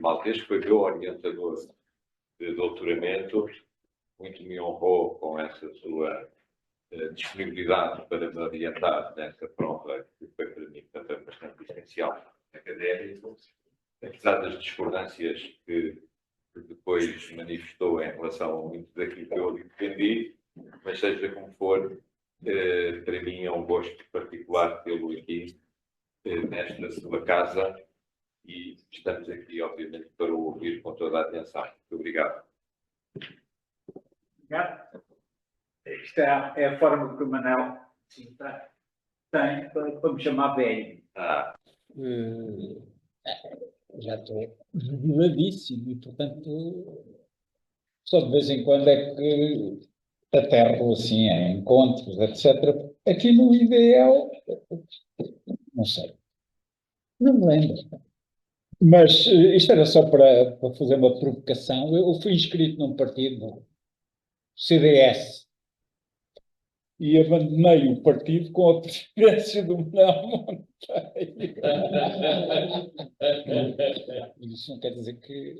Maltês, que foi meu orientador de doutoramento, muito me honrou com essa sua disponibilidade para me orientar nessa prova, que foi para mim, portanto, bastante essencial académico, apesar das discordâncias que depois manifestou em relação a muito daquilo que eu defendi, mas seja como for, para mim é um gosto particular tê-lo aqui, nesta sua casa, e estamos aqui, obviamente, para o ouvir com toda a atenção. Muito obrigado. Obrigado. Esta é a forma que o Manel tem para me chamar velho. Já estou jubiladíssimo e, portanto, só de vez em quando é que aterro assim em encontros, etc. Aqui no IDL, não sei, não me lembro. Mas isto era só para fazer uma provocação. Eu fui inscrito num partido, no CDS, e abandonei o partido com a preferência do Manuel Monteiro. Isso não quer dizer que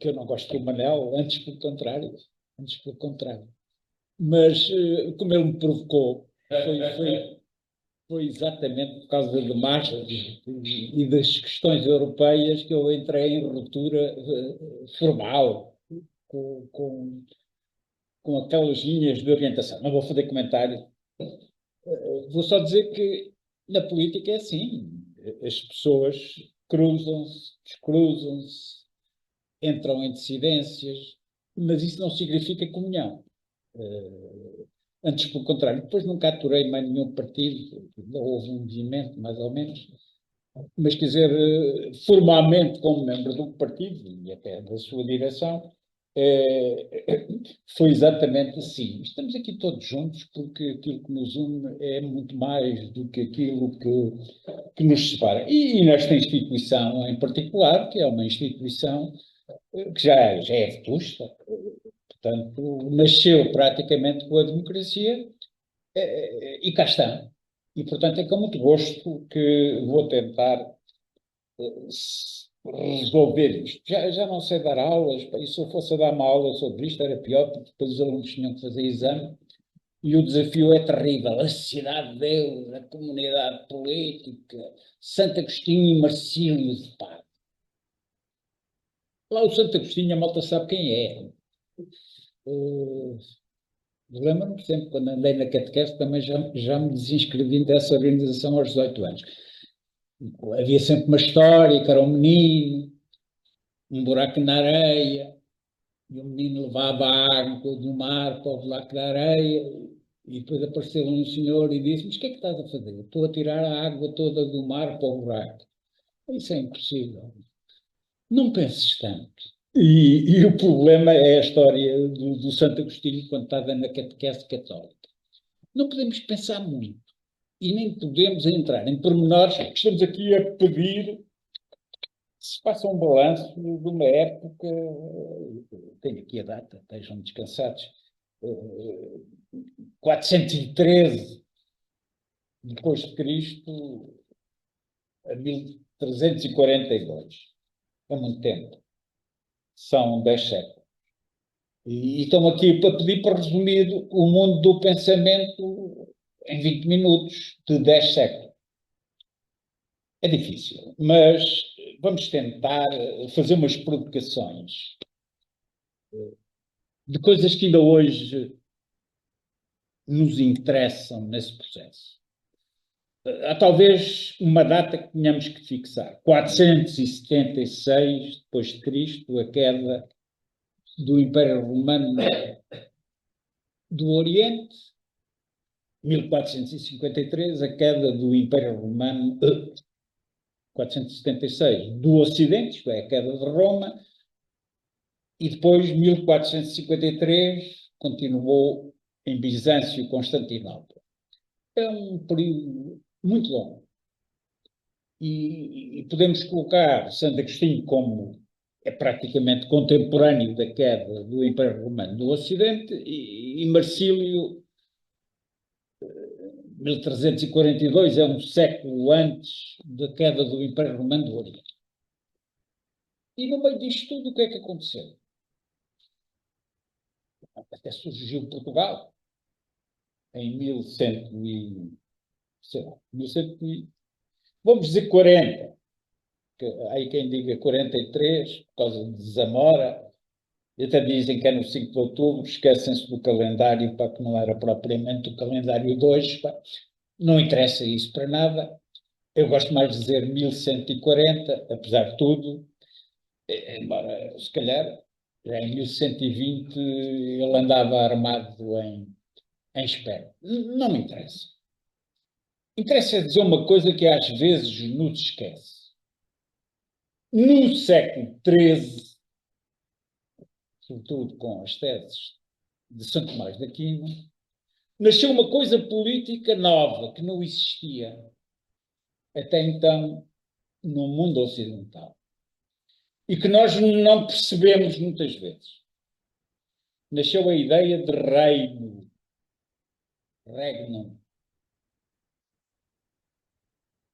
eu não gosto do Manel, antes pelo contrário. Mas, como ele me provocou, foi exatamente por causa de Maastricht e das questões europeias que eu entrei em ruptura formal com aquelas linhas de orientação. Não vou fazer comentário. Vou só dizer que na política é assim. As pessoas cruzam-se, descruzam-se, entram em dissidências, mas isso não significa comunhão. Antes, pelo contrário, depois nunca aturei mais nenhum partido, houve um movimento, mais ou menos, mas, quer dizer, formalmente como membro do partido e até da sua direção, foi exatamente assim. Estamos aqui todos juntos porque aquilo que nos une é muito mais do que aquilo que nos separa. E nesta instituição em particular, que é uma instituição que já é vetusta, portanto, nasceu praticamente com a democracia e cá está. E, portanto, é com muito gosto que vou tentar resolver isto. Já não sei dar aulas, e se eu fosse a dar uma aula sobre isto era pior, porque depois os alunos tinham que fazer exame, e o desafio é terrível. A Sociedade de Deus, a comunidade política, Santo Agostinho e Marcílio de Pá. Lá o Santo Agostinho, a malta sabe quem é. Lembro-me sempre, quando andei na catequese, também já me desinscrevi dessa organização aos 18 anos. Havia sempre uma história, que era um menino, um buraco na areia, e o menino levava a água do mar para o buraco da areia, e depois apareceu um senhor e disse: mas o que é que estás a fazer? Estou a tirar a água toda do mar para o buraco. Isso é impossível. Não penses tanto. E o problema é a história do Santo Agostinho quando estava na catequese católica. Não podemos pensar muito e nem podemos entrar em pormenores. Estamos aqui a pedir que se faça um balanço de uma época, tenho aqui a data, estejam descansados, 413 depois de Cristo a 1342. É muito tempo. São 10 séculos. E estão aqui para pedir para resumir o mundo do pensamento em 20 minutos de 10 séculos. É difícil, mas vamos tentar fazer umas provocações de coisas que ainda hoje nos interessam nesse processo. Há talvez uma data que tenhamos que fixar. 476 depois de Cristo, a queda do Império Romano do Oriente, 1453, a queda do Império Romano, 476, do Ocidente, isto é, a queda de Roma, e depois, 1453, continuou em Bizâncio, Constantinopla. É um período muito longo. E podemos colocar Santo Agostinho como é praticamente contemporâneo da queda do Império Romano do Ocidente e Marcílio, 1342, é um século antes da queda do Império Romano do Oriente. E no meio disto tudo, o que é que aconteceu? Até surgiu Portugal em 1100 e, sei lá, 1100 vamos dizer 40, que aí quem diga 43, por causa de Zamora, e até dizem que é no 5 de outubro, esquecem-se do calendário, para que não era propriamente o calendário de hoje, pá. Não interessa isso para nada. Eu gosto mais de dizer 1140, apesar de tudo, embora, se calhar, já em 1120 ele andava armado em espera. Não me interessa. Interessa dizer uma coisa que às vezes nos esquece. No século XIII, sobretudo com as teses de Santo Tomás de Aquino, nasceu uma coisa política nova que não existia até então no mundo ocidental e que nós não percebemos muitas vezes. Nasceu a ideia de reino, regnum.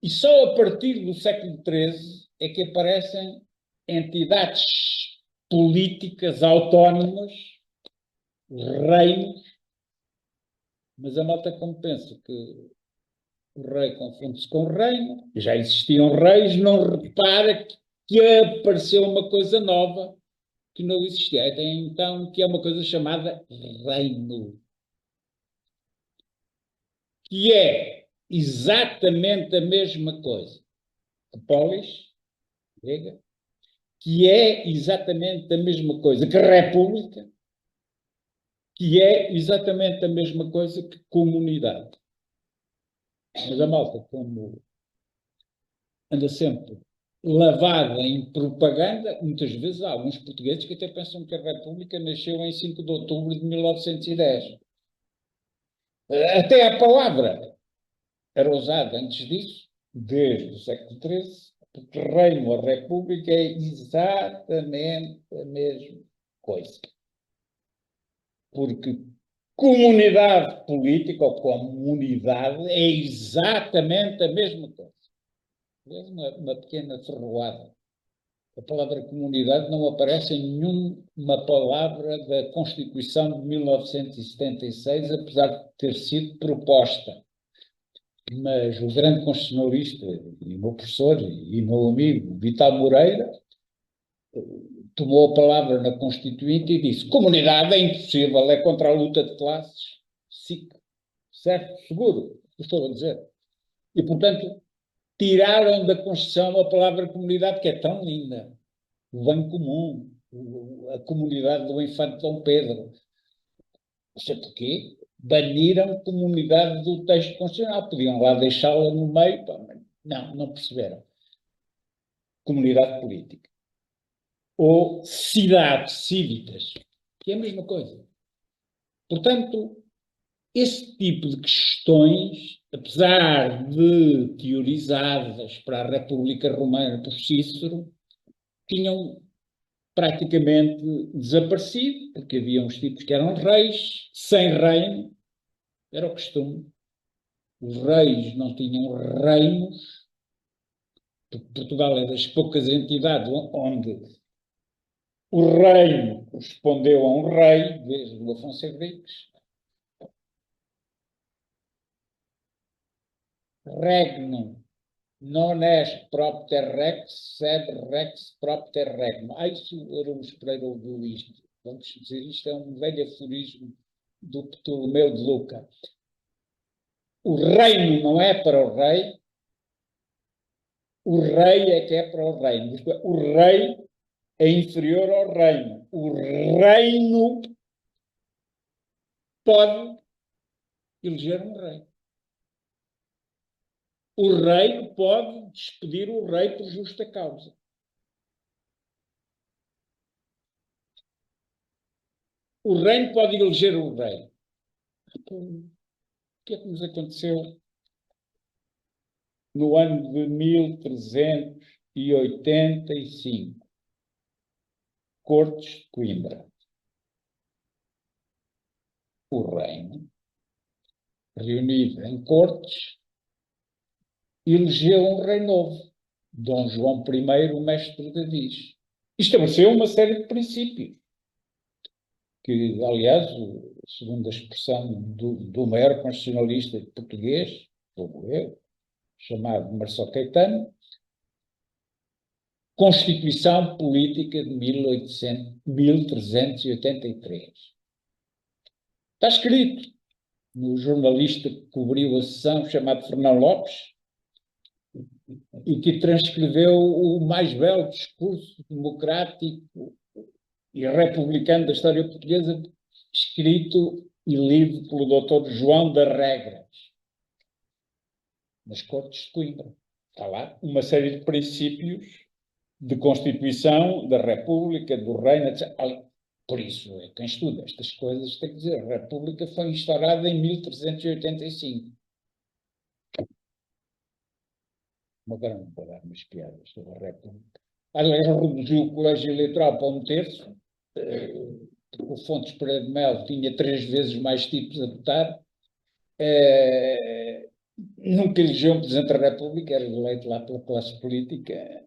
E só a partir do século XIII é que aparecem entidades políticas autónomas, reinos, mas a malta como pensa que o rei confunde-se com o reino, já existiam reis, não repara que apareceu uma coisa nova que não existia até então, que é uma coisa chamada reino, que é exatamente a mesma coisa que polis, grega, que é exatamente a mesma coisa que república, que é exatamente a mesma coisa que comunidade. Mas a malta, como anda sempre lavada em propaganda, muitas vezes há alguns portugueses que até pensam que a República nasceu em 5 de outubro de 1910. Até a palavra era usada antes disso, desde o século XIII, porque reino, a República é exatamente a mesma coisa. Porque comunidade política ou comunidade é exatamente a mesma coisa. Uma pequena ferroada. A palavra comunidade não aparece em nenhuma palavra da Constituição de 1976, apesar de ter sido proposta. Mas o grande constitucionalista e meu professor e meu amigo Vital Moreira tomou a palavra na Constituinte e disse: comunidade é impossível, é contra a luta de classes. SIC. Certo? Seguro? Estou a dizer. E, portanto, tiraram da Constituição a palavra comunidade, que é tão linda. O bem comum, a comunidade do Infante Dom Pedro. Não sei porquê. Baniram a comunidade do texto constitucional. Podiam lá deixá-la no meio. Não, não perceberam. Comunidade política. Ou cidades cívicas, que é a mesma coisa. Portanto, esse tipo de questões, apesar de teorizadas para a República Romana por Cícero, tinham praticamente desaparecido, porque havia uns tipos que eram reis, sem reino, era o costume. Os reis não tinham reinos, porque Portugal é das poucas entidades onde o reino correspondeu a um rei, desde o Afonso Henriques. Regnum non est propter rex, sed rex propter regnum. Isso era o Pereira ouviu isto. Vamos dizer, isto é um velho aforismo do Ptolomeu de Luca. O reino não é para o rei é que é para o reino. O rei é inferior ao reino. O reino pode eleger um rei. O rei pode despedir o rei por justa causa. O reino pode eleger o rei. O que é que nos aconteceu no ano de 1385? Cortes de Coimbra. O reino, reunido em cortes, elegeu um rei novo, Dom João I, o mestre de Diz. estabeleceu uma série de princípios, que, aliás, segundo a expressão do maior constitucionalista português, como eu, chamado Marcelo Caetano, Constituição Política de 1383. Está escrito no jornalista que cobriu a sessão, chamado Fernão Lopes, e que transcreveu o mais belo discurso democrático e republicano da história portuguesa, escrito e lido pelo doutor João da Regras, nas Cortes de Coimbra. Está lá uma série de princípios de Constituição, da República, do Reino, etc. Por isso, quem estuda estas coisas tem que dizer, a República foi instaurada em 1385. Agora não vou dar umas piadas sobre a República. Aliás, reduziu o colégio eleitoral para 1/3, porque o Fontes Pereira de Melo tinha 3 vezes mais tipos a votar. Nunca elegeu um Presidente da República, era eleito lá pela classe política.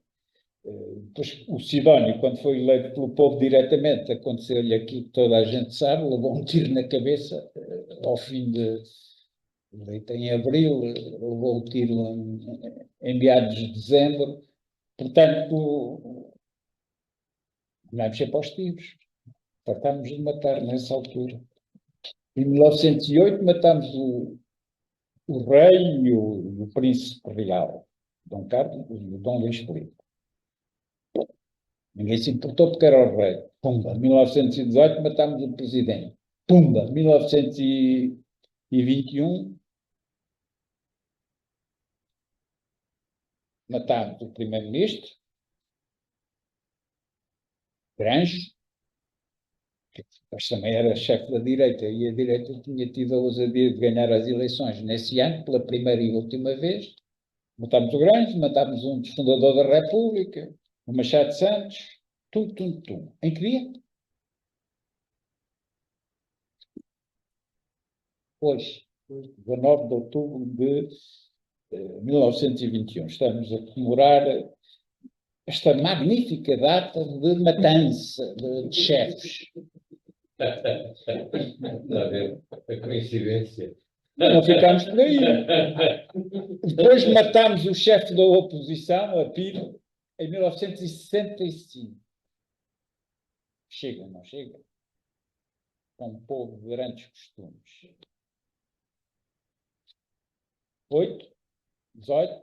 Depois, o Sidónio, quando foi eleito pelo povo diretamente, aconteceu-lhe aquilo que toda a gente sabe, levou um tiro na cabeça ao fim de... eleito em abril, levou o tiro em meados de dezembro. Portanto, andámos sempre aos tiros. Fartámos de matar nessa altura. Em 1908 matámos o rei e o príncipe real, Dom Carlos e o Dom Luís Filipe. Ninguém se importou porque era o rei. Pumba, 1918 matámos o presidente. Pumba, 1921 matámos o primeiro-ministro, Grange, mas também era chefe da direita, e a direita tinha tido a ousadia de ganhar as eleições nesse ano, pela primeira e última vez. Matámos o Grange, matámos um dos fundadores da República, o Machado Santos, tudo. Em que dia? Hoje, 19 de outubro de 1921. Estamos a comemorar esta magnífica data de matança de chefes. Está a ver a coincidência. Não ficámos por aí. Depois matámos o chefe da oposição, a Pino, em 1965. Chega, não chega? Com um povo de grandes costumes. 8, 18,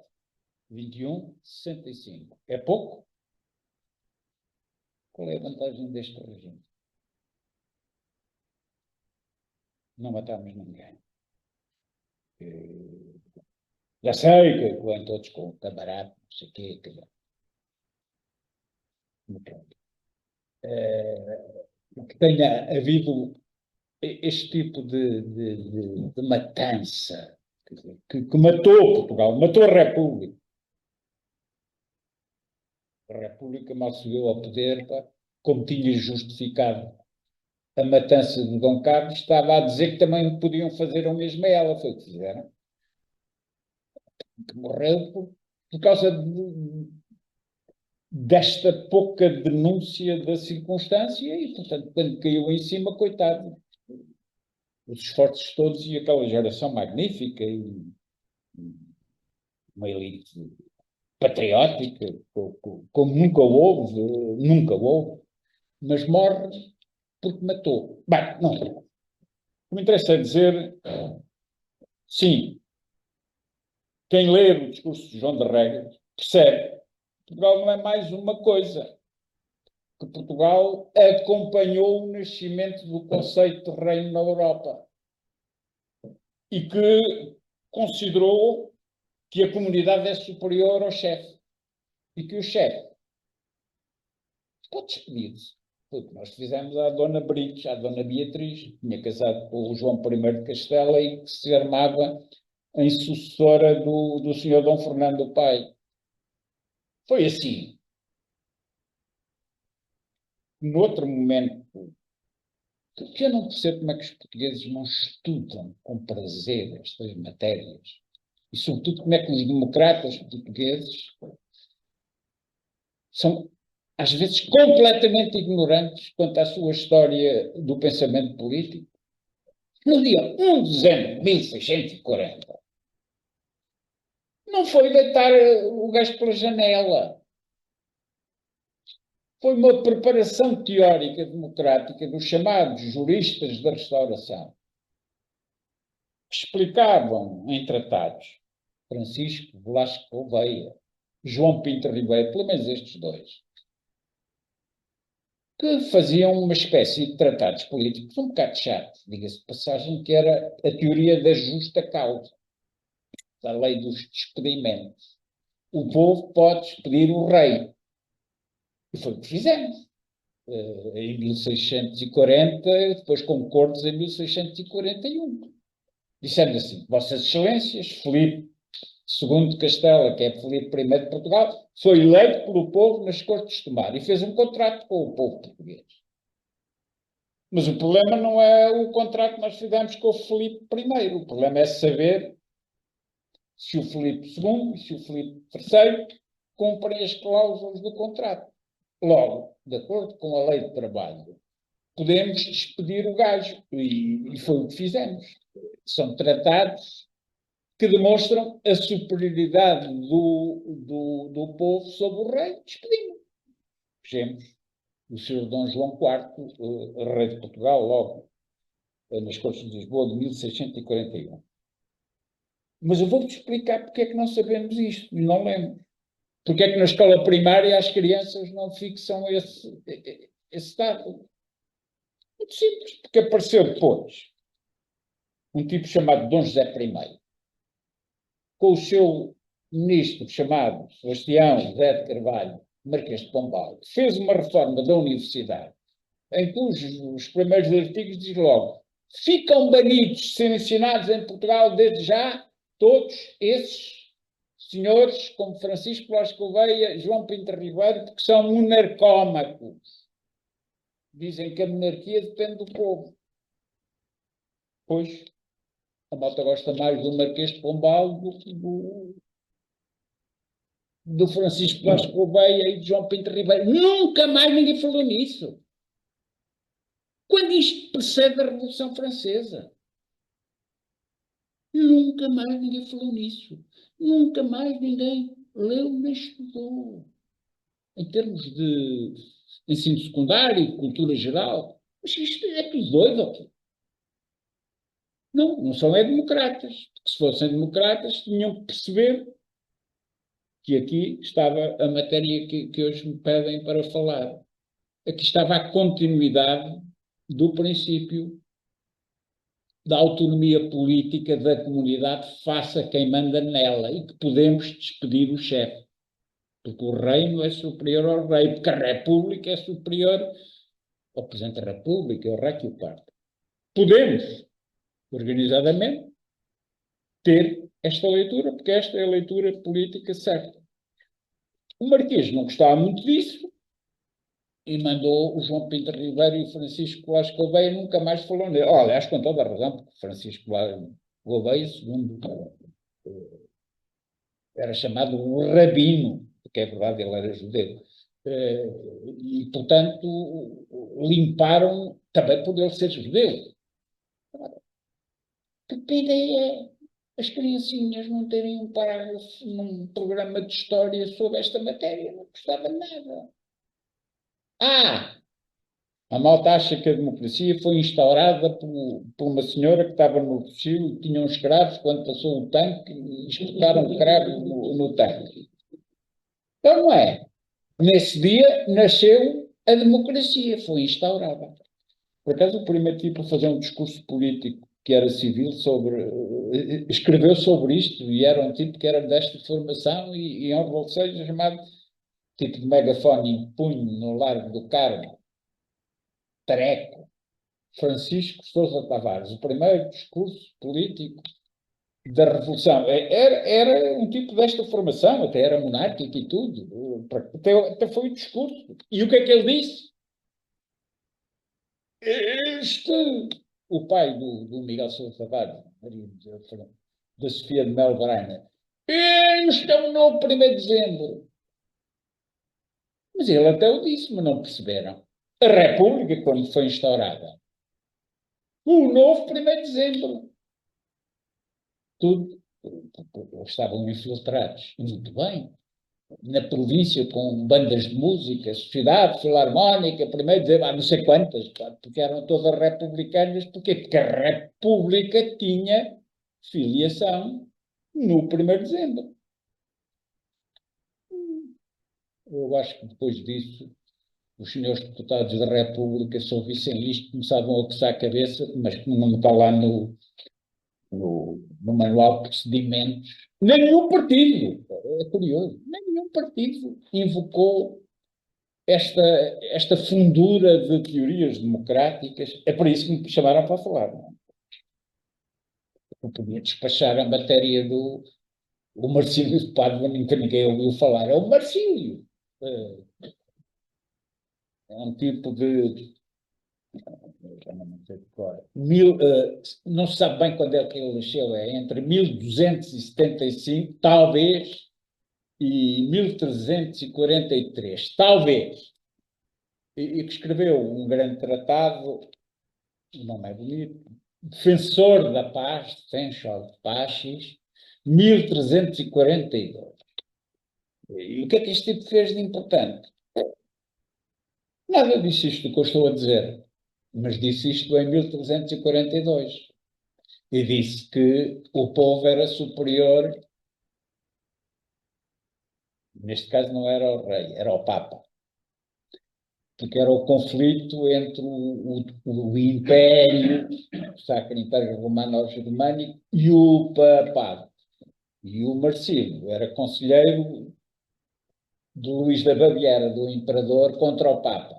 21, 65. É pouco? Qual é a vantagem deste regime? Não matámos ninguém. Já sei que vão todos com o camarada, não sei o quê. Que tenha havido este tipo de matança que matou Portugal, matou a República. A República mal subiu ao poder, como tinha justificado a matança de Dom Carlos, estava a dizer que também podiam fazer o mesmo a ela. Foi o que fizeram. Que morreu por causa desta pouca denúncia da circunstância e, portanto, quando caiu em cima, coitado. Os esforços todos e aquela geração magnífica e uma elite patriótica, como nunca houve, mas morre porque matou. Bem, não. O que me interessa é dizer, sim, quem lê o discurso de João de Regras percebe que Portugal não é mais uma coisa, que Portugal acompanhou o nascimento do conceito de reino na Europa e que considerou que a comunidade é superior ao chefe e que o chefe pode despedir-se. Foi o que nós fizemos à Dona Brites, à Dona Beatriz, que tinha casado com o João I de Castela e que se armava em sucessora do senhor Dom Fernando, o pai. Foi assim. Noutro momento, porque eu não percebo como é que os portugueses não estudam com prazer estas matérias. E, sobretudo, como é que os democratas portugueses são às vezes completamente ignorantes quanto à sua história do pensamento político. No dia 1 de dezembro de 1640, não foi deitar o gajo pela janela. Foi uma preparação teórica democrática dos chamados juristas da Restauração, que explicavam em tratados Francisco Velasco Gouveia, João Pinto Ribeiro, pelo menos estes dois, que faziam uma espécie de tratados políticos um bocado chato, diga-se de passagem, que era a teoria da justa causa, da lei dos despedimentos. O povo pode despedir o rei. E foi o que fizemos. Em 1640, depois com cortes em 1641. Dissemos assim: Vossas Excelências, Filipe II de Castela, que é Filipe I de Portugal, foi eleito pelo povo nas Cortes de Tomar e fez um contrato com o povo português. Mas o problema não é o contrato que nós fizemos com o Filipe I. O problema é saber se o Filipe II e se o Filipe III cumprem as cláusulas do contrato. Logo, de acordo com a lei de trabalho, podemos despedir o gajo. E foi o que fizemos. São tratados que demonstram a superioridade do povo sobre o rei. Despedimos. Fizemos o Sr. Dom João IV, rei de Portugal, logo, nas Cortes de Lisboa, de 1641. Mas eu vou-te explicar porque é que não sabemos isto e não lemos. Porque é que na escola primária as crianças não fixam esse dado? Muito simples, porque apareceu depois um tipo chamado Dom José I, com o seu ministro chamado Sebastião José de Carvalho, Marquês de Pombal, que fez uma reforma da universidade, em cujos os primeiros artigos diz logo: ficam banidos de ser ensinados em Portugal desde já todos esses senhores, como Francisco Velasco Gouveia, João Pinto Ribeiro, porque são monarcómacos. Dizem que a monarquia depende do povo. Pois, a malta gosta mais do Marquês de Pombal do Francisco Velasco Gouveia e de João Pinto Ribeiro. Nunca mais ninguém falou nisso. Quando isto precede a Revolução Francesa. Nunca mais ninguém falou nisso. Nunca mais ninguém leu nem estudou. Em termos de ensino secundário, de cultura geral. Mas isto é tudo doido aqui. Não são democratas. Porque se fossem democratas, tinham que perceber que aqui estava a matéria que hoje me pedem para falar. Aqui estava a continuidade do princípio da autonomia política da comunidade face a quem manda nela e que podemos despedir o chefe. Porque o reino é superior ao rei, porque a república é superior ao Presidente da República, ao rei que o parte. Podemos, organizadamente, ter esta leitura, porque esta é a leitura política certa. O Marquês não gostava muito disso e mandou o João Pinto Ribeiro e o Francisco Velasco Gouveia, nunca mais falou nele. Aliás, com toda a razão, porque Francisco Gouveia, segundo era chamado o Rabino, porque é verdade, ele era judeu. E, portanto, limparam também por ele ser judeu. Que pena é as criancinhas não terem um parágrafo num programa de história sobre esta matéria? Não gostava nada. A malta acha que a democracia foi instaurada por uma senhora que estava no Chile e tinha uns cravos quando passou o tanque e espetaram cravos no tanque. Então não é. Nesse dia nasceu a democracia, foi instaurada. Por acaso o primeiro tipo a fazer um discurso político que era civil escreveu sobre isto e era um tipo que era desta formação e em honra seja chamado tipo de megafone em punho no Largo do Carmo, Tareco, Francisco Sousa Tavares, o primeiro discurso político da Revolução. Era um tipo desta formação, até era monárquico e tudo, até foi o discurso. E o que é que ele disse? O pai do Miguel Sousa Tavares, da Sofia de Mel Braina, isto é um novo 1º de dezembro. Mas ele até o disse, mas não perceberam. A República, quando foi instaurada, o novo 1º de dezembro, tudo, estavam infiltrados, muito bem, na província com bandas de música, sociedade filarmónica, 1º de dezembro, há não sei quantas, porque eram todas republicanas, porquê? Porque a República tinha filiação no 1º de dezembro. Eu acho que depois disso, os senhores deputados da República, se ouvissem isto, começavam a coçar a cabeça, mas que não está lá no manual de procedimentos. Nenhum partido, é curioso, nenhum partido invocou esta fundura de teorias democráticas. É por isso que me chamaram para falar. Não? Eu podia despachar a matéria do o Marcílio de Pádua, nunca ninguém ouviu falar. É o Marcílio. É um tipo de já não sei de cor. Não se sabe bem quando é que ele nasceu, é entre 1275, talvez, e 1343, talvez. E que escreveu um grande tratado, o nome é bonito, Defensor da Paz, Defensor de Pacis, 1342. E o que é que este tipo fez de importante? Nada disse isto que eu estou a dizer, mas disse isto em 1342. E disse que o povo era superior, neste caso não era o rei, era o Papa, porque era o conflito entre o Império, o Sacro Império Romano-Germânico, e o Papado. E o Marcílio era conselheiro de Luís da Baviera, do Imperador, contra o Papa.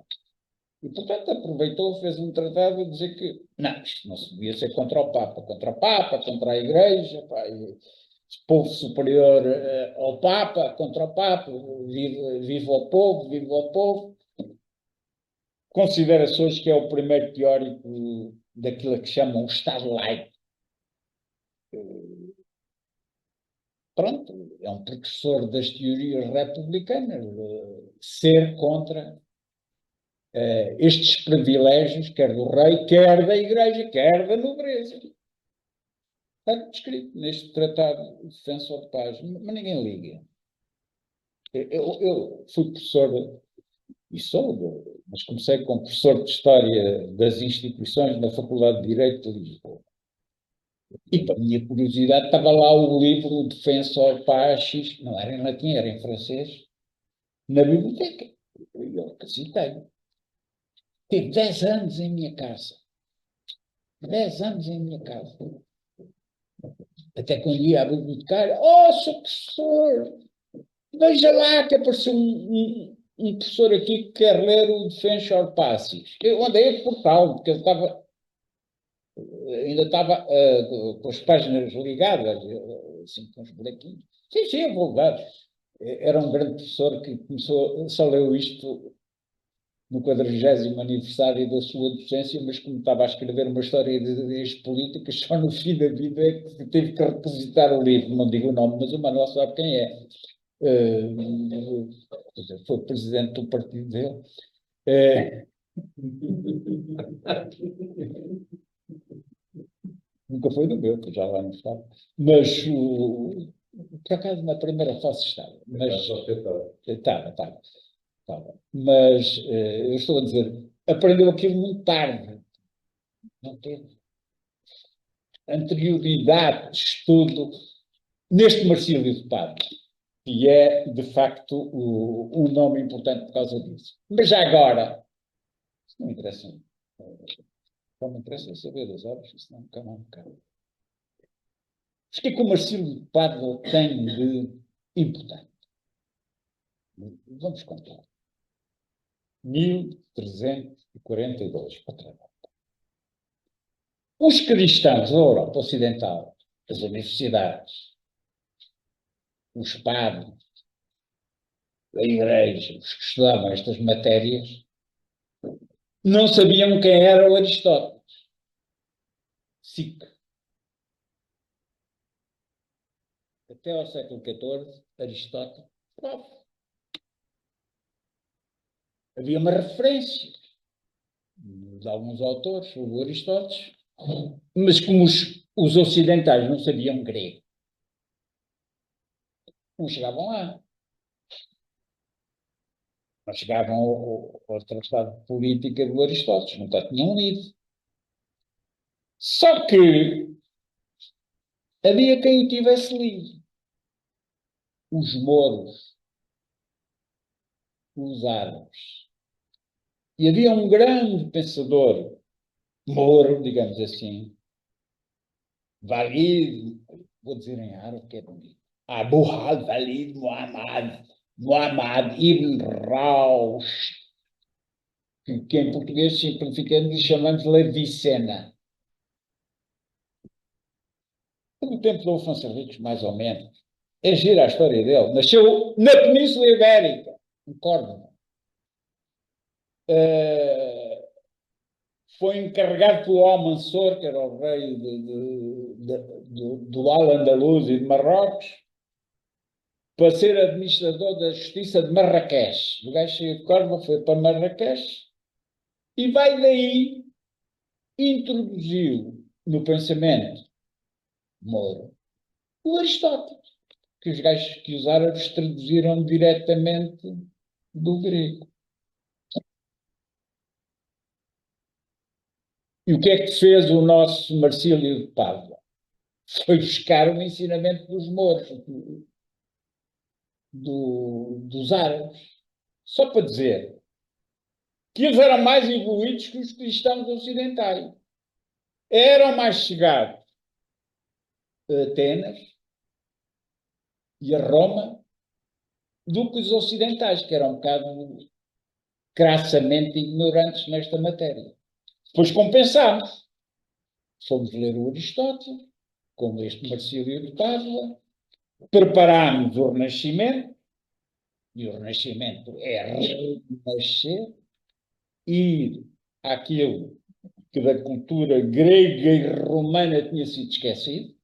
E, portanto, aproveitou, fez um tratado a dizer que não, isto não se devia ser contra o Papa, contra a Igreja, pá, povo superior ao Papa, contra o Papa, viva o povo, viva o povo. Considera-se hoje que é o primeiro teórico daquilo que chamam o Estado laico. Pronto, é um precursor das teorias republicanas, ser contra estes privilégios, quer do rei, quer da igreja, quer da nobreza. Está descrito neste tratado de defensor de paz, mas ninguém liga. Eu fui professor, e sou, mas comecei como professor de História das instituições na Faculdade de Direito de Lisboa. E, para a minha curiosidade, estava lá o livro Defensor Pacis, não era em latim, era em francês, na biblioteca. Eu citei. Tive 10 anos em minha casa. 10 anos em minha casa. Até quando ia à bibliotecária, oh, Sr. Professor, veja lá que apareceu um professor aqui que quer ler o Defensor Pacis. Eu andei a portá-lo, porque ele estava, ainda estava com as páginas ligadas, assim, com os bolequinhos. Sim, sim, eu vou levar. Era um grande professor que começou, só leu isto no 40º aniversário da sua docência, mas como estava a escrever uma história de ex-políticas, só no fim da vida é que teve que requisitar o livro. Não digo o nome, mas o Manuel sabe quem é. Foi presidente do partido dele. Nunca foi do meu, que já lá não estava. Mas, por acaso, na primeira fase estava. Mas, estava. Mas, eu estou a dizer, aprendeu aquilo muito tarde. Não teve anterioridade de estudo neste Marcílio de Pádua, que é, de facto, um nome importante por causa disso. Mas já agora, isso não interessa. Não me interessa saber das obras, isso não nunca não me. Mas o que é que o Marcílio de Pádua tem de importante? Vamos contar. 1342, outra vez. Os cristãos da Europa Ocidental, as universidades, os padres, a igreja, os que estudavam estas matérias, não sabiam quem era o Aristóteles. SIC. Até ao século XIV, Aristóteles, prof. Havia uma referência de alguns autores sobre Aristóteles, mas como os ocidentais não sabiam grego, não chegavam lá. Não chegavam ao tratado de política do Aristóteles, nunca tinham lido. Só que havia quem o tivesse lido. Os mouros, os árabes. E havia um grande pensador, mouro, digamos assim, Walid, vou dizer em árabe que é bonito, Abu al-Walid Muhammad ibn Raush, que em português simplificando chamamos-lhe Avicena. No tempo do Afonso Henriques, mais ou menos. É gira a história dele. Nasceu na Península Ibérica, em Córdoba. Foi encarregado pelo Almansor, que era o rei do Al-Andalus e de Marrocos, para ser administrador da justiça de Marrakech. O gajo saiu de Córdoba, foi para Marrakech e vai daí introduziu no pensamento moro o Aristóteles, que os gajos que os árabes traduziram diretamente do grego. E o que é que fez o nosso Marcílio de Pádua? Foi buscar o ensinamento dos mouros, dos árabes. Só para dizer que eles eram mais evoluídos que os cristãos ocidentais. Eram mais chegados a Atenas e a Roma do que os ocidentais, que eram um bocado crassamente ignorantes nesta matéria. Depois compensámos. Fomos ler o Aristóteles, como este Marcílio de Pádua, preparámos o Renascimento, e o Renascimento é renascer, ir àquilo que da cultura grega e romana tinha sido esquecido,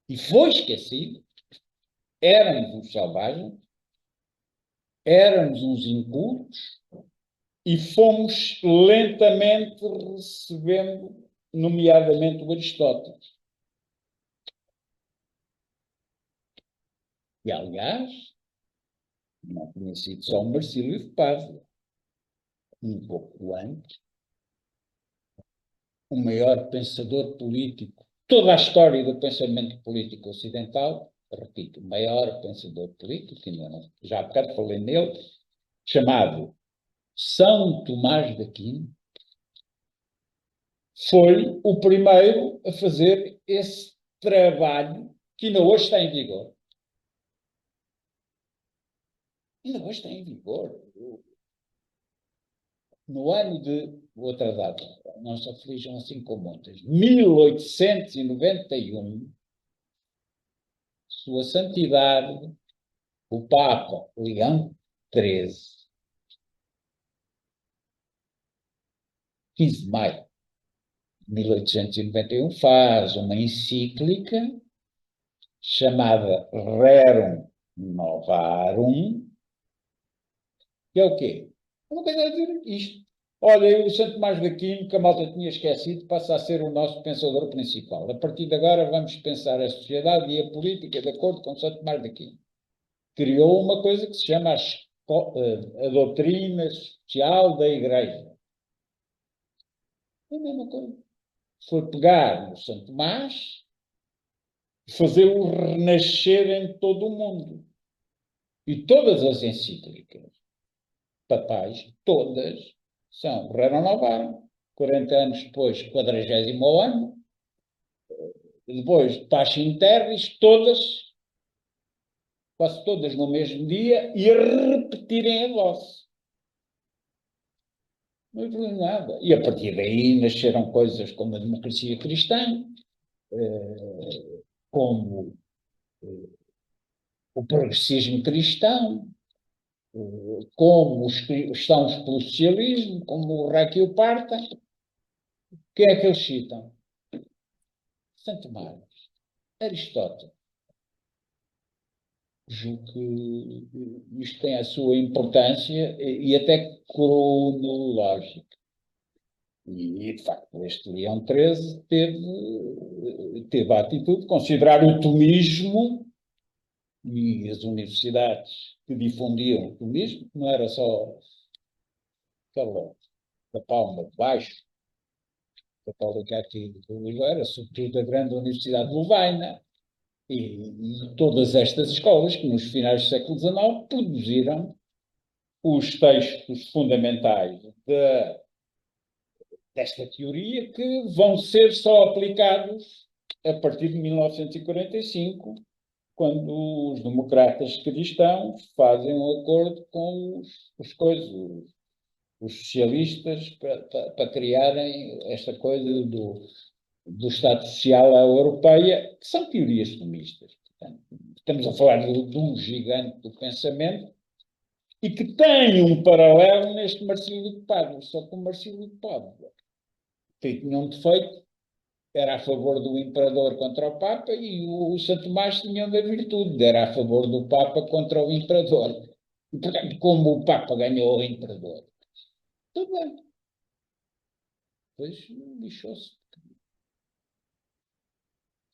e foi esquecido. Éramos os selvagens, éramos os incultos, e fomos lentamente recebendo, nomeadamente, o Aristóteles. E, aliás, não tinha sido só o Marcílio de Pádua. Um pouco antes, o maior pensador político, toda a história do pensamento político ocidental, repito, o maior pensador político, já há bocado falei nele, chamado São Tomás de Aquino, foi o primeiro a fazer esse trabalho que ainda hoje está em vigor. Ainda hoje está em vigor. No ano de, outra data, não se aflijam assim com muitas, 1891, Sua Santidade, o Papa Leão XIII, 15 de maio de 1891, faz uma encíclica chamada Rerum Novarum, que é o quê? Uma coisa a dizer isto. Olha, o Santo Tomás de Aquino, que a malta tinha esquecido, passa a ser o nosso pensador principal. A partir de agora vamos pensar a sociedade e a política de acordo com Santo Tomás de Aquino. Criou uma coisa que se chama a doutrina social da Igreja. É a mesma coisa. Foi pegar o Santo Tomás e fazê-lo renascer em todo o mundo. E todas as encíclicas papais, todas, são renovaram. 40 anos depois, 40º ano, depois Passim Terris, todas, quase todas no mesmo dia, e a repetirem a voz. Não houve nada. E a partir daí nasceram coisas como a democracia cristã, como o progressismo cristão, como os cristãos pelo socialismo, como o Raquel Parta. Quem é que eles citam? Santo Tomás, Aristóteles, julgo que isto tem a sua importância e até cronológica. E, de facto, este Leão XIII teve a atitude de considerar o tomismo e as universidades que difundiam o tomismo, não era só aquela da Palma de Baixo, católica aqui de Lisboa, era sobretudo a grande Universidade de Lovaina e todas estas escolas que nos finais do século XIX produziram os textos fundamentais desta teoria que vão ser só aplicados a partir de 1945, quando os democratas cristãos fazem um acordo com os socialistas para criarem esta coisa do Estado Social à Europeia, que são teorias tomistas. Portanto, estamos a falar de um gigante do pensamento e que tem um paralelo neste Marcílio de Pádua, só que o Marcílio de Pádua tinha um defeito, era a favor do imperador contra o Papa, e o Santo Tomás tinha uma virtude, era a favor do Papa contra o imperador. E, portanto, como o Papa ganhou o imperador, tudo bem. Depois lixou-se.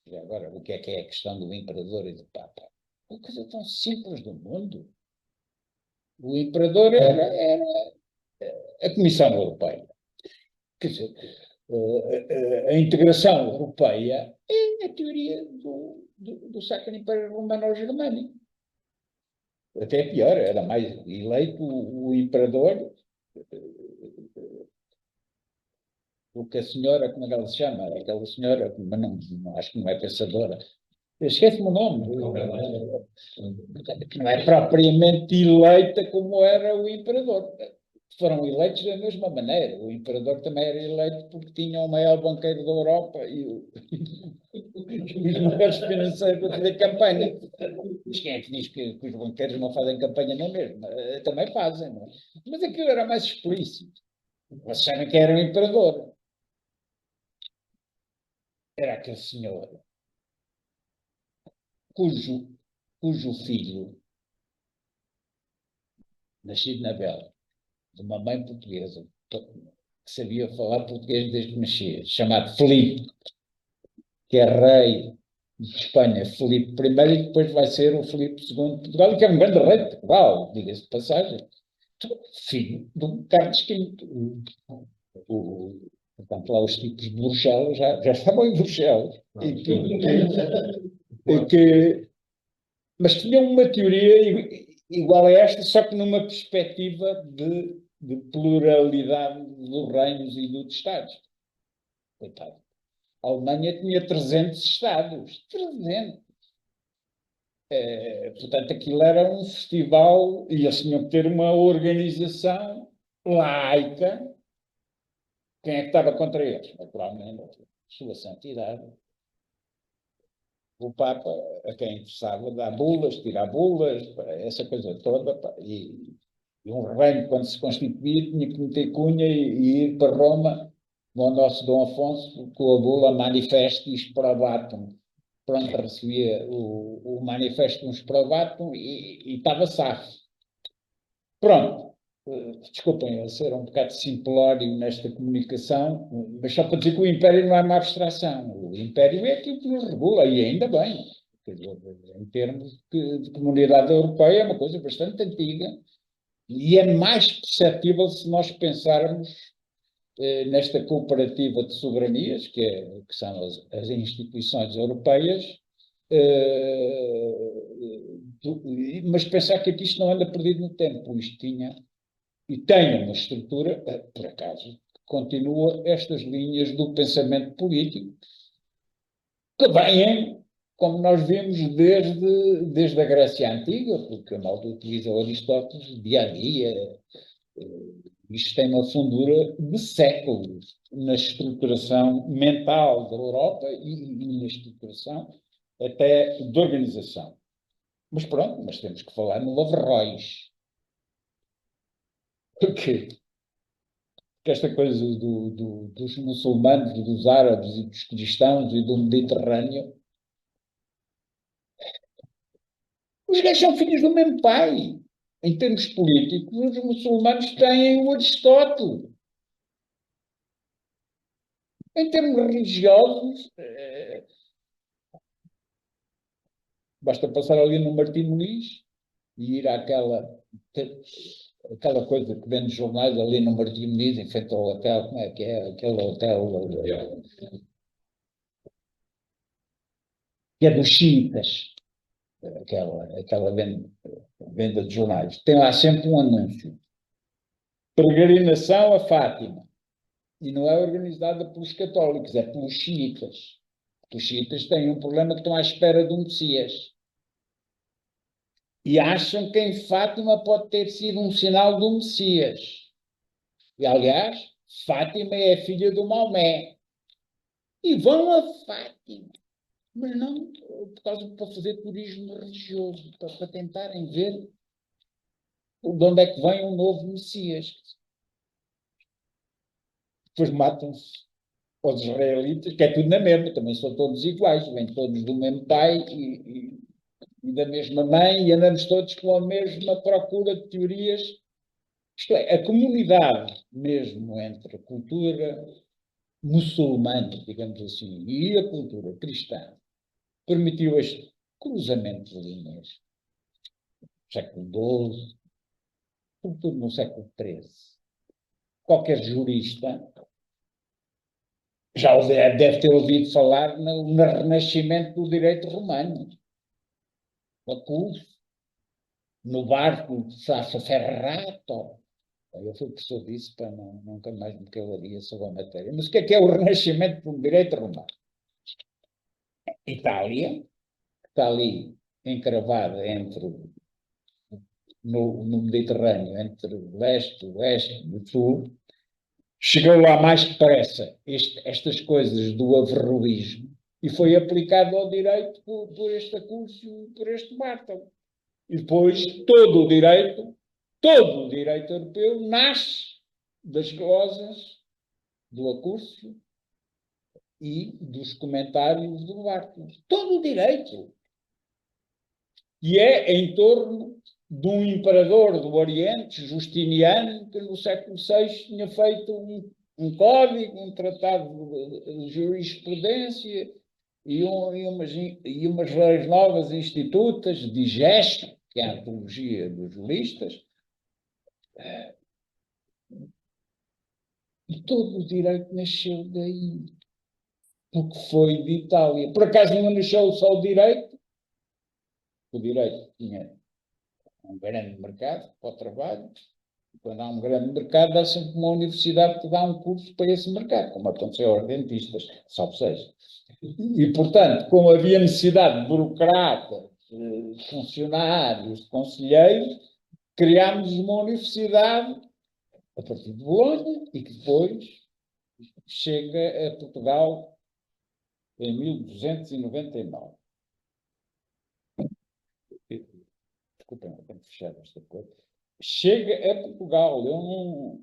E agora, o que é a questão do imperador e do Papa? Uma coisa tão simples do mundo. O imperador era a Comissão Europeia. Quer dizer, a integração europeia é a teoria do Sacro Império Romano-Germânico. Até pior, era mais eleito o imperador do que a senhora, como é que ela se chama? Aquela senhora, mas não, acho que não é pensadora. Esquece-me o nome. Que não é propriamente eleita como era o imperador. Foram eleitos da mesma maneira. O imperador também era eleito porque tinha o maior banqueiro da Europa e os maiores financeiros para fazer campanha. Mas quem é que diz que os banqueiros não fazem campanha na mesma? Também fazem, não é? Mas aquilo era mais explícito. Vocês sabem que era o imperador. Era aquele senhor cujo filho, nascido na Bélgica, de uma mãe portuguesa, que sabia falar português desde que nascia, chamado Filipe, que é rei de Espanha, Filipe I, e depois vai ser o Filipe II de Portugal, que é um grande rei de Portugal, diga-se de passagem, filho do Carlos V. Portanto, lá os tipos de Bruxelas já estavam em Bruxelas. Mas tinham uma teoria igual a esta, só que numa perspectiva de pluralidade dos reinos e dos Estados. Coitado. A Alemanha tinha 300 Estados. 300. Portanto, aquilo era um festival e eles tinham que ter uma organização laica. Quem é que estava contra eles? Naturalmente, Sua Santidade. O Papa, a quem interessava, dar bulas, tirar bulas, essa coisa toda. E um reino, quando se constituía, tinha que meter cunha e ir para Roma, com o nosso Dom Afonso, com a bula Manifestis Probatum. Pronto, recebia o Manifestus Probatum e estava safo. Pronto. Desculpem eu ser um bocado simplório nesta comunicação, mas só para dizer que o Império não é uma abstração. O Império é aquilo que nos regula, e ainda bem. Quer dizer, em termos de comunidade europeia, é uma coisa bastante antiga e é mais perceptível se nós pensarmos nesta cooperativa de soberanias, que são as instituições europeias, mas pensar que isto não anda perdido no tempo. Isto tinha e tem uma estrutura, por acaso, que continua estas linhas do pensamento político, que vêm, como nós vimos, desde a Grécia Antiga, porque a malta utiliza Aristóteles dia a dia. Isto tem uma fundura de séculos na estruturação mental da Europa e na estruturação até de organização. Mas pronto, mas temos que falar no Averroes. Porquê? Porque esta coisa dos muçulmanos, dos árabes e dos cristãos e do Mediterrâneo, Os gajos são filhos do mesmo pai. Em termos políticos, os muçulmanos têm o Aristóteles. Em termos religiosos, basta passar ali no Martim Moniz e ir aquela coisa que vem nos jornais ali no Martim Moniz, em frente ao hotel, como é que é? Aquele hotel que é dos xiitas, aquela venda de jornais. Tem lá sempre um anúncio. Peregrinação a Fátima. E não é organizada pelos católicos, é pelos xiitas. Os xiitas têm um problema que estão à espera de um Messias. E acham que em Fátima pode ter sido um sinal do Messias. E, aliás, Fátima é filha do Maomé. E vão a Fátima. Mas não para fazer turismo religioso, para tentarem ver de onde é que vem um novo Messias. Depois matam-se os israelitas, que é tudo na mesma, também são todos iguais, vêm todos do mesmo pai e da mesma mãe, e andamos todos com a mesma procura de teorias. Isto é, a comunidade mesmo entre a cultura muçulmana, digamos assim, e a cultura cristã, permitiu este cruzamento de linhas. No século XII, sobretudo no século XIII. Qualquer jurista já deve ter ouvido falar no renascimento do direito romano. No barco de Sassoferrato. Eu fui professor disso para nunca mais me calaria sobre a matéria. Mas o que é o renascimento do direito romano? Itália, que está ali encravada no Mediterrâneo, entre o leste, o oeste e o sul, chegou lá mais depressa estas coisas do averroísmo e foi aplicado ao direito por este Acúcio, por este Bartolo. E depois todo o direito europeu nasce das glosas do Acúcio e dos comentários do Bartolo. Todo o direito. E é em torno de um imperador do Oriente, Justiniano, que no século VI tinha feito um código, um tratado de jurisprudência e umas leis novas institutas, digesto, que é a antologia dos juristas, e todo o direito nasceu daí, porque foi de Itália. Por acaso não nasceu só o direito tinha um grande mercado para o trabalho, e quando há um grande mercado, há sempre uma universidade que dá um curso para esse mercado, como aconteceu aos dentistas, salvo seja. E, portanto, como havia necessidade de burocratas, de funcionários, de conselheiros, criámos uma universidade a partir de Bolonha e que depois chega a Portugal em 1299. Desculpem, eu tenho que fechar esta coisa. Chega a Portugal. Eu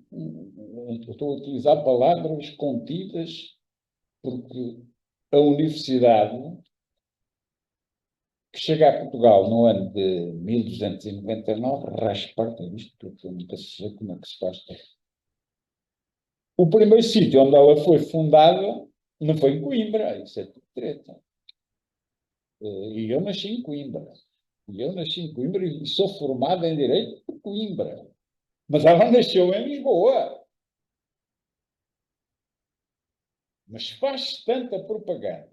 estou a utilizar palavras contidas porque a universidade que chega a Portugal no ano de 1299, raspa isto tudo, eu nunca sei como é que se faz. O primeiro sítio onde ela foi fundada não foi em Coimbra, isso é tudo treta. E eu nasci em Coimbra. E sou formado em Direito por Coimbra. Mas ela nasceu em Lisboa. Mas faz tanta propaganda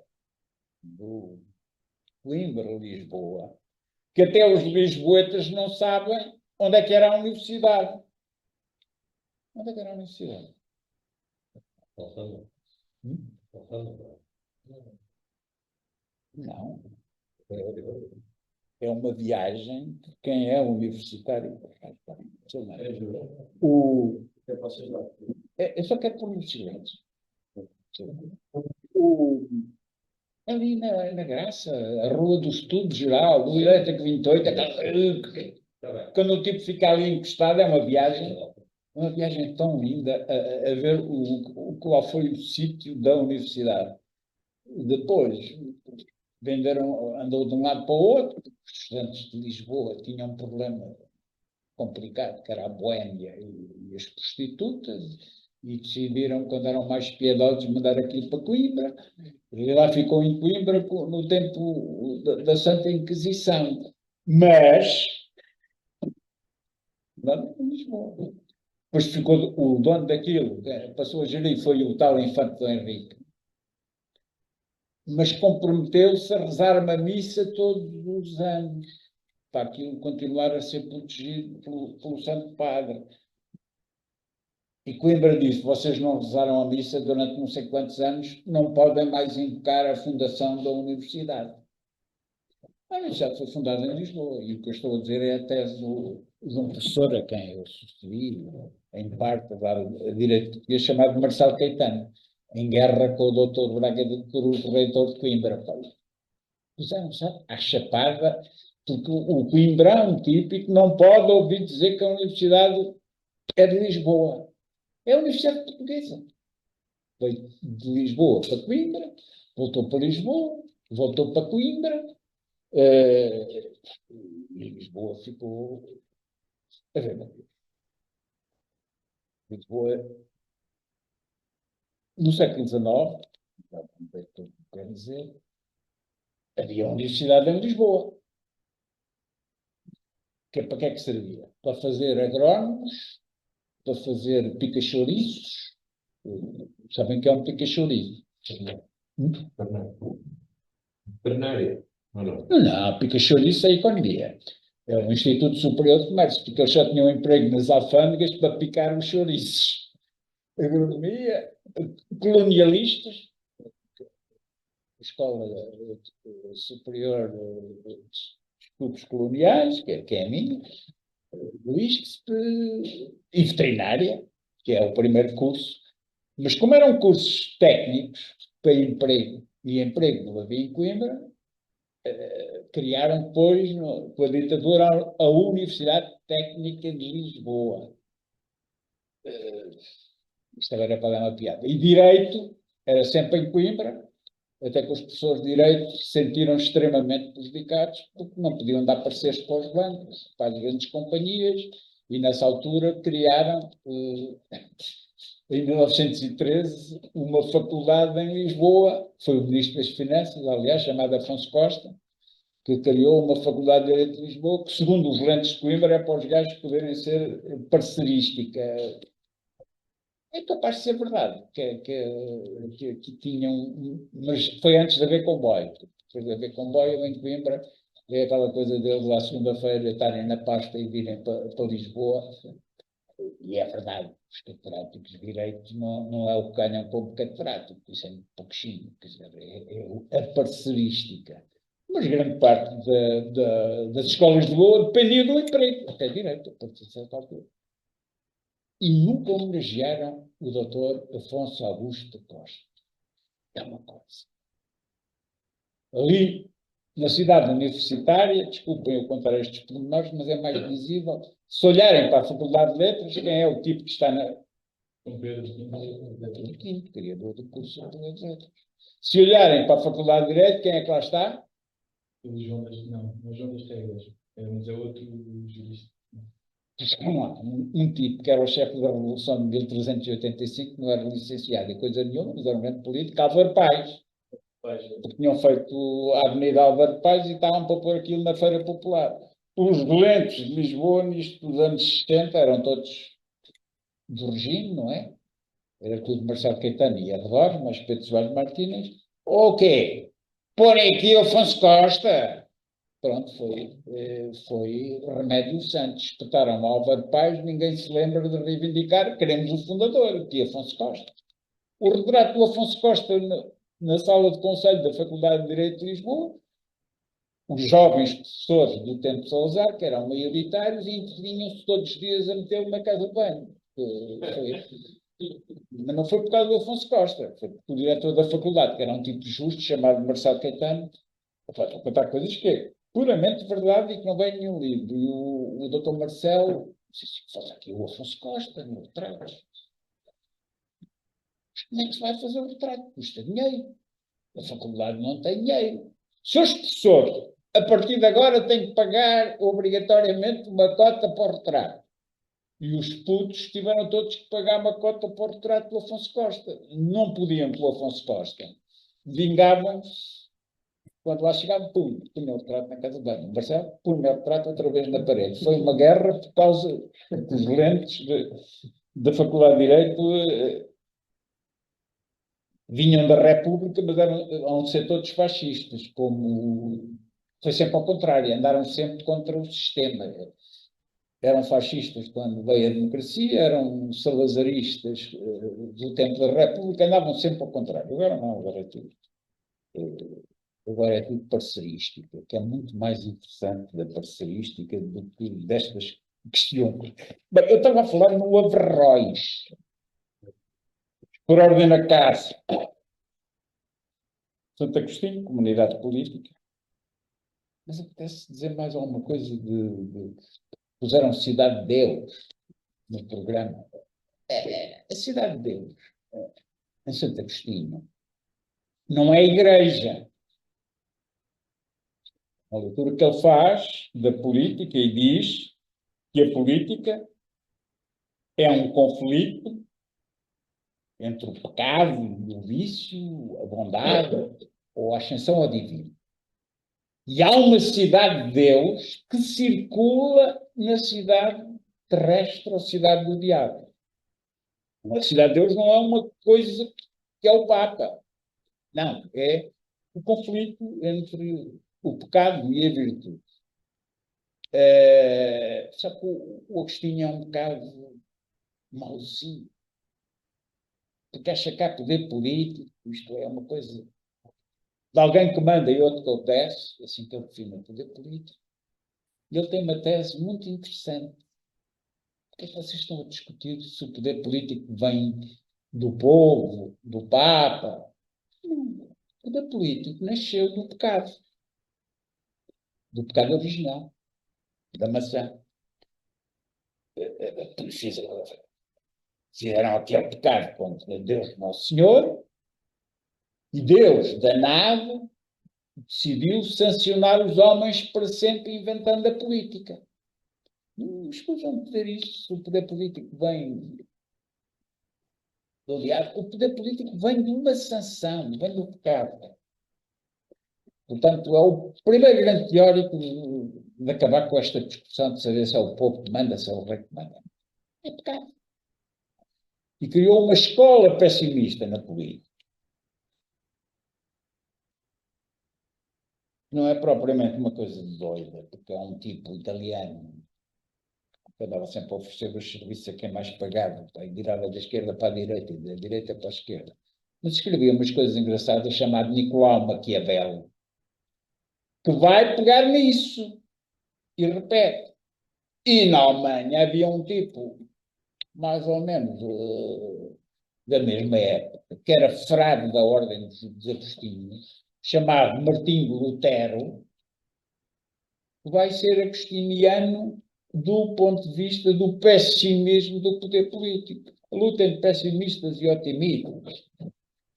do Coimbra-Lisboa que até os lisboetas não sabem onde é que era a universidade. Onde é que era a universidade? Não. É uma viagem de quem é universitário. Eu só quero pôr no silêncio. Ali na Graça, a Rua do Estudo Geral, do Elétrico 28, quando o tipo fica ali encostado, é uma viagem tão linda a ver qual foi o sítio da universidade. Depois, andou de um lado para o outro, os estudantes de Lisboa tinham um problema complicado, que era a boémia e as prostitutas, e decidiram, quando eram mais piedosos, mandar aquilo para Coimbra. E lá ficou em Coimbra no tempo da Santa Inquisição. Mas, não em Lisboa. Depois ficou o dono daquilo, passou a gerir, foi o tal Infante Dom Henrique. Mas comprometeu-se a rezar uma missa todos os anos, para aquilo continuar a ser protegido pelo Santo Padre. E Coimbra disse: vocês não rezaram a missa durante não sei quantos anos, não podem mais invocar a fundação da universidade. A universidade foi fundada em Lisboa, e o que eu estou a dizer é a tese de um professor a quem eu sucedi, em parte, a dar a direito português, chamado Marcelo Caetano, em guerra com o doutor Braga de Cruz, o reitor de Coimbra. Puseram-se à chapada, porque o Coimbrão típico não pode ouvir dizer que a universidade é de Lisboa. É a Universidade Portuguesa. Foi de Lisboa para Coimbra, voltou para Lisboa, voltou para Coimbra, e Lisboa ficou. A ver, Lisboa, no século XIX, quer dizer, havia uma universidade em Lisboa. Para que é que servia? Para fazer agrónomos, para fazer pica-chouriços. Sabem que é um pica-chouriço? Veterinária, ou não? Não, pica-chouriço é economia. É um Instituto Superior de Comércio, porque eles só tinham emprego nas alfândegas para picar os chouriços. Agronomia, colonialistas, Escola Superior de Estudos Coloniais, que é a minha, e veterinária, que é o primeiro curso. Mas como eram cursos técnicos para emprego, e emprego não havia em Coimbra, criaram depois, com a ditadura, a Universidade Técnica de Lisboa. Isto agora é para dar uma piada. E Direito era sempre em Coimbra, até que os professores de Direito se sentiram extremamente prejudicados, porque não podiam dar pareceres para os bancos, para as grandes companhias, e nessa altura criaram, em 1913, uma faculdade em Lisboa, foi o Ministro das Finanças, aliás, chamado Afonso Costa, que criou uma faculdade de Direito de Lisboa, que, segundo os lentes de Coimbra, é para os gajos poderem ser parcerística. É capaz de ser verdade, que tinham, mas foi antes de haver comboio. Depois de haver comboio em Coimbra, é aquela coisa deles à segunda-feira estarem na pasta e virem para Lisboa. E é verdade, os catedráticos de Direito não é o que ganham como catedrático, isso é muito pouquinho, quer dizer, é a parcerística. Mas grande parte das escolas de Lisboa dependia do emprego, até Direito, a partir de certa altura. E nunca homenagearam o doutor Afonso Augusto Costa. É uma coisa. Ali, na cidade universitária, desculpem eu contar estes pormenores, mas é mais visível. Se olharem para a Faculdade de Letras, quem é o tipo que está na. Pedro Quinto, criador do curso de Letras. Se olharem para a Faculdade de Direito, quem é que lá está? O João das, não, o João das Regras. Mas é outro jurista. Um tipo que era o chefe da Revolução de 1385, que não era licenciado em coisa nenhuma, mas era um grande político, Álvaro Pais. Porque tinham feito a Avenida Álvaro Pais e estavam para pôr aquilo na Feira Popular. Os doentes de Lisboa, nisto dos anos 70, eram todos do regime, não é? Era tudo Marcelo Caetano e arredores, mas Pedro Soares Martínez. O quê? Porem aqui Afonso Costa. Pronto, foi Remédio Santos. Espetaram Álvaro Pais, ninguém se lembra de reivindicar, queremos o fundador, que é Afonso Costa. O retrato do Afonso Costa na sala de conselho da Faculdade de Direito de Lisboa, os jovens professores do tempo de Salazar, que eram maioritários, e intervinham-se todos os dias a meter-lo na casa de banho. Mas não foi por causa do Afonso Costa, foi porque o diretor da faculdade, que era um tipo justo, chamado Marcelo Caetano, para contar coisas que é puramente verdade e que não vem em nenhum livro. E o doutor Marcelo disse: faz aqui o Afonso Costa no retrato. Como é que se vai fazer o retrato? Custa dinheiro. A faculdade não tem dinheiro. Se os professores a partir de agora tem que pagar obrigatoriamente uma cota para o retrato. E os putos tiveram todos que pagar uma cota para o retrato do Afonso Costa. Não podiam pelo Afonso Costa. Vingavam-se. Quando lá chegavam, punha o retrato na casa de banho. Marcelo, punha o retrato outra vez na parede. Foi uma guerra por causa dos lentes da Faculdade de Direito vinham da República, mas eram de ser todos fascistas, como foi sempre ao contrário, andaram sempre contra o sistema. Eram fascistas quando veio a democracia, eram salazaristas do tempo da República, andavam sempre ao contrário. Agora não, agora é tudo parcerística, que é muito mais interessante da parcerística do que destas questões. Bem, eu estava a falar no Averroes, por ordem da casa. Santo Agostinho, comunidade política. Mas apetece dizer mais alguma coisa puseram Cidade de Deus no programa. A Cidade de Deus, em Santo Agostinho, não é igreja. A leitura que ele faz da política e diz que a política é um conflito entre o pecado, o vício, a bondade, ou a ascensão ao divino. E há uma cidade de Deus que circula na cidade terrestre ou cidade do diabo. A cidade de Deus não é uma coisa que é o Papa. Não, é o conflito entre o pecado e a virtude. Só que o Agostinho é um bocado mauzinho. Porque acha que há poder político, isto é uma coisa de alguém que manda e outro que obedece, assim que ele define o poder político. E ele tem uma tese muito interessante. Porque vocês estão a discutir se o poder político vem do povo, do Papa. Não. O poder político nasceu do pecado original, da maçã. Fizeram aquele pecado contra Deus Nosso Senhor, e Deus, danado, decidiu sancionar os homens para sempre inventando a política. Escusam dizer isso, se o poder político vem do diabo. O poder político vem de uma sanção, vem do pecado. Portanto, é o primeiro grande teórico de acabar com esta discussão de saber se é o povo que manda, se é o rei que manda. É pecado. E criou uma escola pessimista na política. Não é propriamente uma coisa doida, porque é um tipo italiano que andava sempre a oferecer os serviços a quem mais pagava, e virava da esquerda para a direita e da direita para a esquerda. Mas escrevia umas coisas engraçadas chamado Nicolau Maquiavel, que vai pegar nisso e repete. E na Alemanha havia um tipo, mais ou menos da mesma época, que era frade da Ordem dos Agostinhos, chamado Martinho Lutero, que vai ser agostiniano do ponto de vista do pessimismo do poder político. A luta entre pessimistas e otimistas.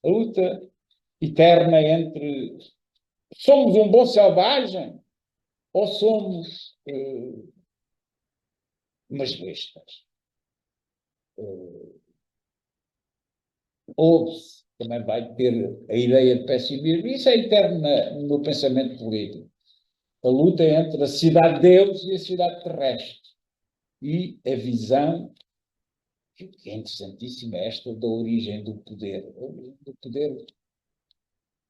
A luta eterna entre somos um bom selvagem ou somos umas bestas. Ouve-se, também vai ter a ideia de pessimismo. Isso é eterno no pensamento político. A luta entre a cidade de Deus e a cidade terrestre. E a visão, que é interessantíssima, esta da origem do poder. Do poder.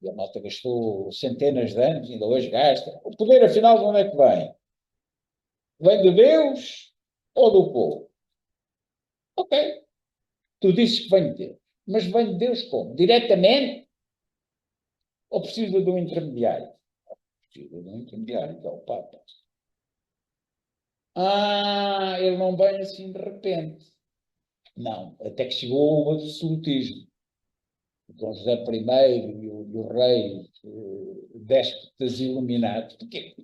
E a malta gastou centenas de anos, ainda hoje gasta. O poder, afinal, de onde é que vem? Vem de Deus ou do povo? Ok. Tu dizes que vem de Deus. Mas vem de Deus como? Diretamente? Ou precisa de um intermediário? Precisa de um intermediário, que é o Papa. Ele não vem assim de repente. Não, até que chegou o absolutismo. Dom José I e o rei déspotas iluminados, porque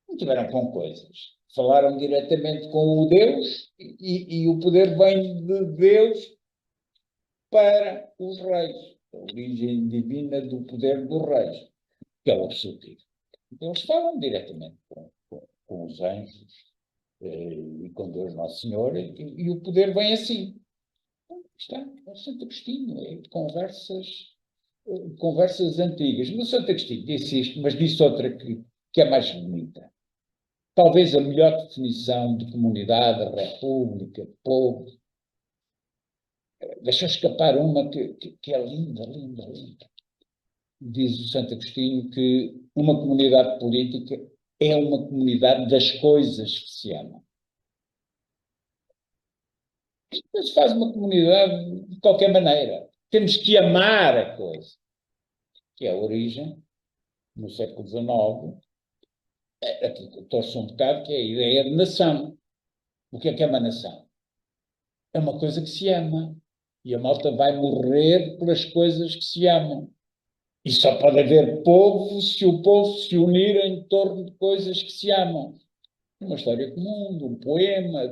não tiveram com coisas. Falaram diretamente com o Deus e o poder vem de Deus para os reis. A origem divina do poder dos reis, que é o absolutismo. Eles falam diretamente com os anjos e com Deus Nosso Senhor, e o poder vem assim. Está, é Santo Agostinho, é de conversas antigas. No Santo Agostinho disse isto, mas disse outra que é mais bonita. Talvez a melhor definição de comunidade, república, povo. Deixou escapar uma que é linda, linda, linda. Diz o Santo Agostinho que uma comunidade política é uma comunidade das coisas que se amam. Não se faz uma comunidade de qualquer maneira. Temos que amar a coisa, que é a origem, no século XIX, aqui torce um bocado, que é a ideia de nação. O que é uma nação? É uma coisa que se ama. E a malta vai morrer pelas coisas que se amam. E só pode haver povo se o povo se unir em torno de coisas que se amam. Uma história comum, de um poema,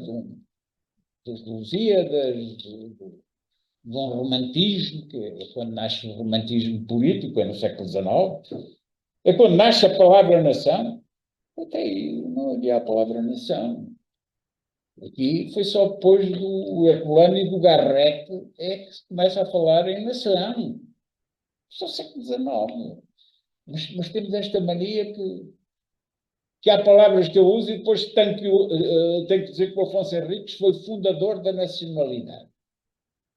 dos Lusíadas, de um romantismo, que é quando nasce o romantismo político, é no século XIX. É quando nasce a palavra nação. Até aí não havia a palavra nação. Aqui foi só depois do Herculano e do Garrett é que se começa a falar em nação. Só século XIX. Mas temos esta mania que há palavras que eu uso e depois tenho que dizer que o Afonso Henriques foi fundador da nacionalidade.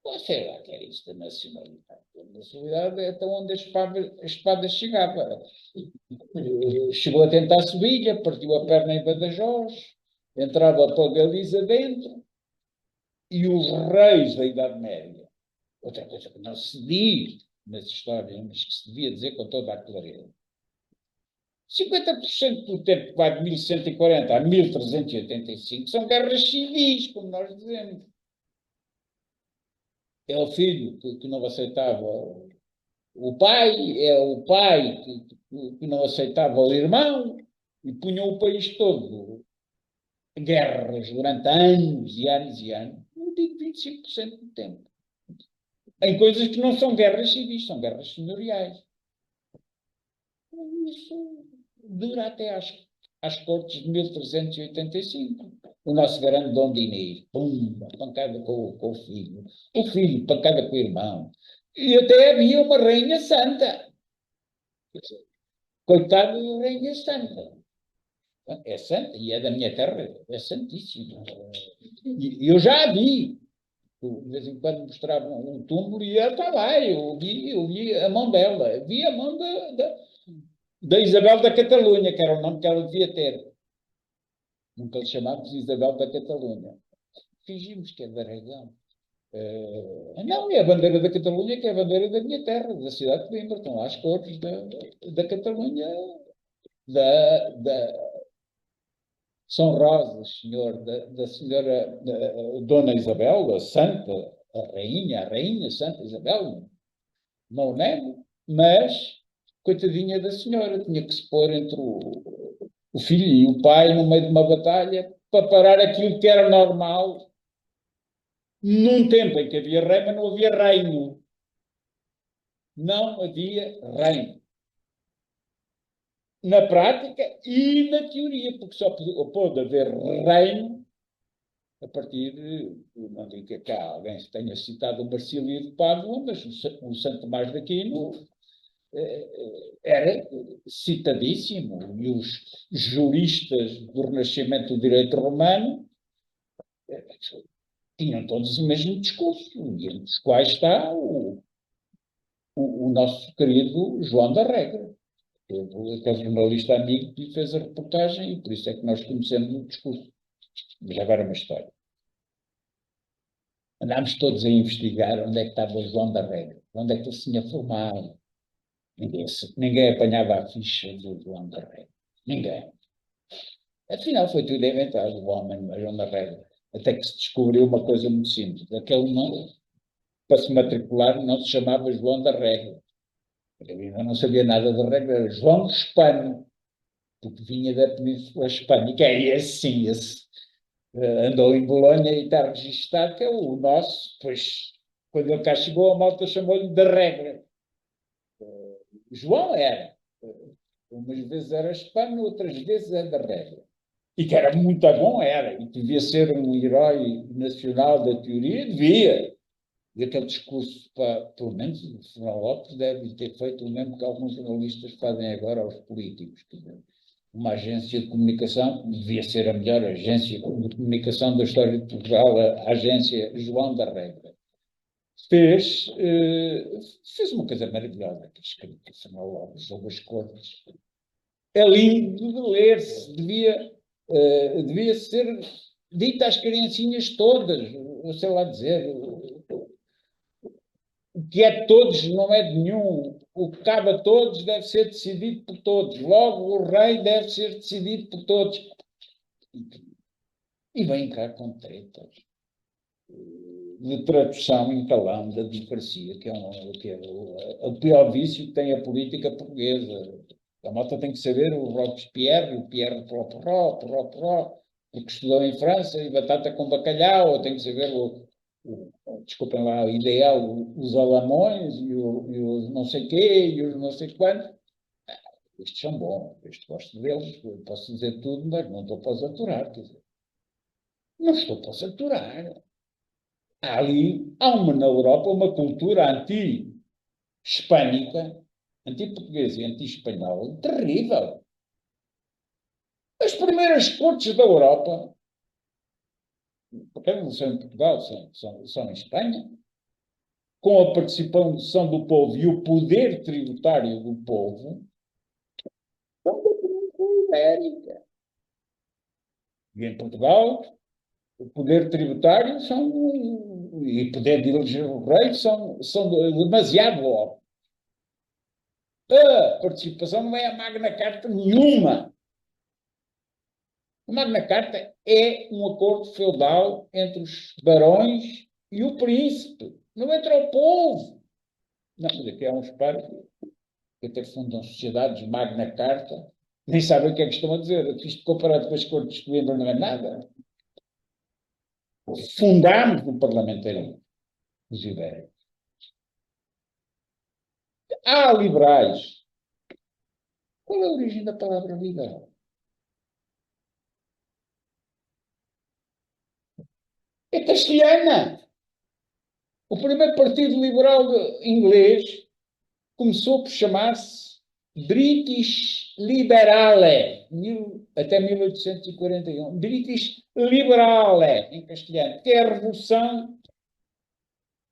Não sei lá o que é isso da nacionalidade. A nacionalidade é até onde a espada chegava. Chegou a tentar Sevilha, partiu a perna em Badajoz, entrava para Galiza dentro, e os reis da Idade Média. Outra coisa que não se diz nas histórias, mas que se devia dizer com toda a clareza. 50% do tempo que vai de 1140 a 1385 são guerras civis, como nós dizemos. É o filho que não aceitava o pai, é o pai que não aceitava o irmão, e punham o país todo guerras durante anos e anos e anos. Não digo 25% do tempo. Em coisas que não são guerras civis, são guerras senhoriais. Isso dura até às cortes de 1385. O nosso grande Dom Dinis, pumba, pancada com o filho. O filho, pancada com o irmão. E até havia uma rainha santa. Coitada da rainha santa. É santa e é da minha terra, é santíssima. E eu já a vi. De vez em quando mostravam um túmulo e ela está lá. Eu vi a mão dela. Vi a mão da Isabel da Catalunha, que era o nome que ela devia ter. Nunca lhe chamávamos Isabel da Catalunha. Fingimos que é de Aragão. Não, é a bandeira da Catalunha, que é a bandeira da minha terra, da cidade de Coimbra. Estão lá as cores da Catalunha, da São Rosas, senhor, da senhora Dona Isabel, a santa, a rainha Santa Isabel. Não nego, mas, coitadinha da senhora, tinha que se pôr entre o filho e o pai no meio de uma batalha para parar aquilo que era normal num tempo em que havia rei, mas não havia reino. Não havia reino. Na prática e na teoria, porque só pode haver reino a partir de, não digo que cá alguém tenha citado o Marcílio de Pádua, mas o Santo Tomás de Aquino era citadíssimo, e os juristas do Renascimento do direito romano tinham todos o mesmo discurso, e entre os quais está o nosso querido João da Regra, aquele jornalista amigo que fez a reportagem, e por isso é que nós conhecemos o discurso. Mas agora uma história. Andámos todos a investigar onde é que estava o João da Regra, onde é que ele se tinha formado. Ninguém apanhava a ficha do João da Regra. Ninguém. Afinal, foi tudo inventado, o homem, o João da Regra. Até que se descobriu uma coisa muito simples. Aquele nome, para se matricular, não se chamava João da Regra. Ele ainda não sabia nada da regra, era João Hispano, porque vinha da Península Hispânica. É esse, sim, esse. Andou em Bolonha e está registado, que é o nosso. Pois, quando ele cá chegou, a malta chamou-lhe da Regra. João era. Umas vezes era Espanha, outras vezes é da regra. E que era muito bom, era. E devia ser um herói nacional da teoria, devia. E aquele discurso, pelo menos o Fernando Lopes deve ter feito o mesmo que alguns jornalistas fazem agora aos políticos. Quer dizer, uma agência de comunicação, devia ser a melhor agência de comunicação da história de Portugal, a agência João da Regra. Fez uma coisa maravilhosa, que escreveu o Fernando Lopes sobre as cores. É lindo de ler-se, devia ser dita às criancinhas todas, eu sei lá dizer, o que é de todos não é de nenhum, o que cabe a todos deve ser decidido por todos, logo o rei deve ser decidido por todos. E vem cá com tretas de tradução em calão da democracia, que é o pior vício que tem a política portuguesa. A malta tem que saber o Robespierre, o Pierre Properó, porque estudou em França, e batata com bacalhau, ou tem que saber desculpem lá, o ideal, os alamões e os não sei quê, e os não sei quantos. Estes são bons, estes gosto deles, posso dizer tudo, mas não estou para os aturar, quer dizer. Não estou para os aturar. Há na Europa uma cultura anti-hispânica, anti-portuguesa e anti-espanhola terrível. As primeiras cortes da Europa, porque não são em Portugal, são em Espanha, com a participação do povo e o poder tributário do povo, são da Península Ibérica. E em Portugal, o poder tributário e o poder de eleger o rei são demasiado óbvios. A participação não é a Magna Carta nenhuma. A Magna Carta é um acordo feudal entre os barões e o príncipe, não entre o povo. Não, mas aqui há uns pares que até fundam sociedades Magna Carta, nem sabem o que é que estão a dizer. Isto comparado com as cortes de Coimbra não é nada. Fundámos o parlamentarismo, os ibéricos. Há liberais. Qual é a origem da palavra liberal? É castelhana. O primeiro partido liberal inglês começou por chamar-se British Liberale, até 1841. British Liberale, em castelhano, que é a revolução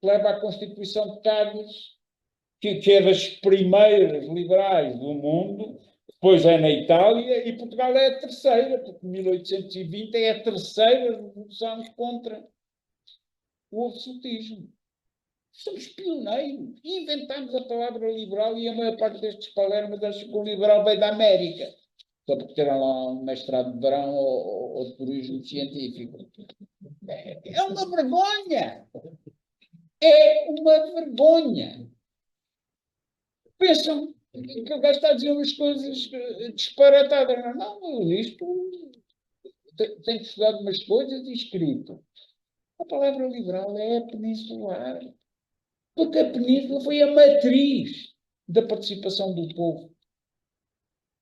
que leva à Constituição de Cádiz, que é das primeiras liberais do mundo, depois é na Itália, e Portugal é a terceira, porque 1820 é a terceira revolução contra o absolutismo. Somos pioneiros. Inventámos a palavra liberal e a maior parte destes palermas acham que o liberal veio da América. Só porque terão lá um mestrado de verão ou de turismo científico. É uma vergonha. É uma vergonha. Pensam que o gajo está a dizer umas coisas disparatadas. Não, isto tem que estudar umas coisas e escrito. A palavra liberal é peninsular. Porque a Península foi a matriz da participação do povo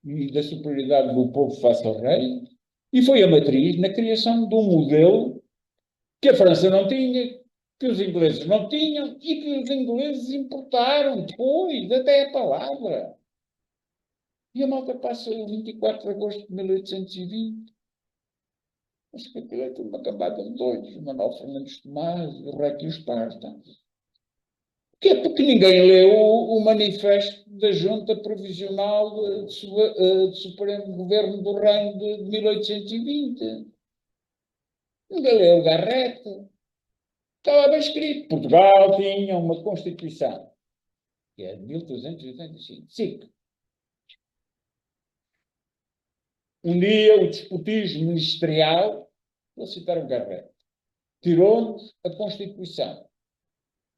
e da superioridade do povo face ao rei, e foi a matriz na criação de um modelo que a França não tinha, que os ingleses não tinham e que os ingleses importaram depois, até a palavra. E a malta passa o 24 de agosto de 1820. Acho que aquilo é tudo uma cambada de doidos. O Manuel Fernandes Tomás, o Reque e o Esparta. Que é porque ninguém leu o manifesto da Junta Provisional de Supremo Governo do Reino de 1820. Ninguém leu o Garrett. Estava bem escrito. Portugal tinha uma Constituição, que é de 1385. SIC. Um dia o despotismo ministerial, vou citar o Garrett, tirou-nos a Constituição.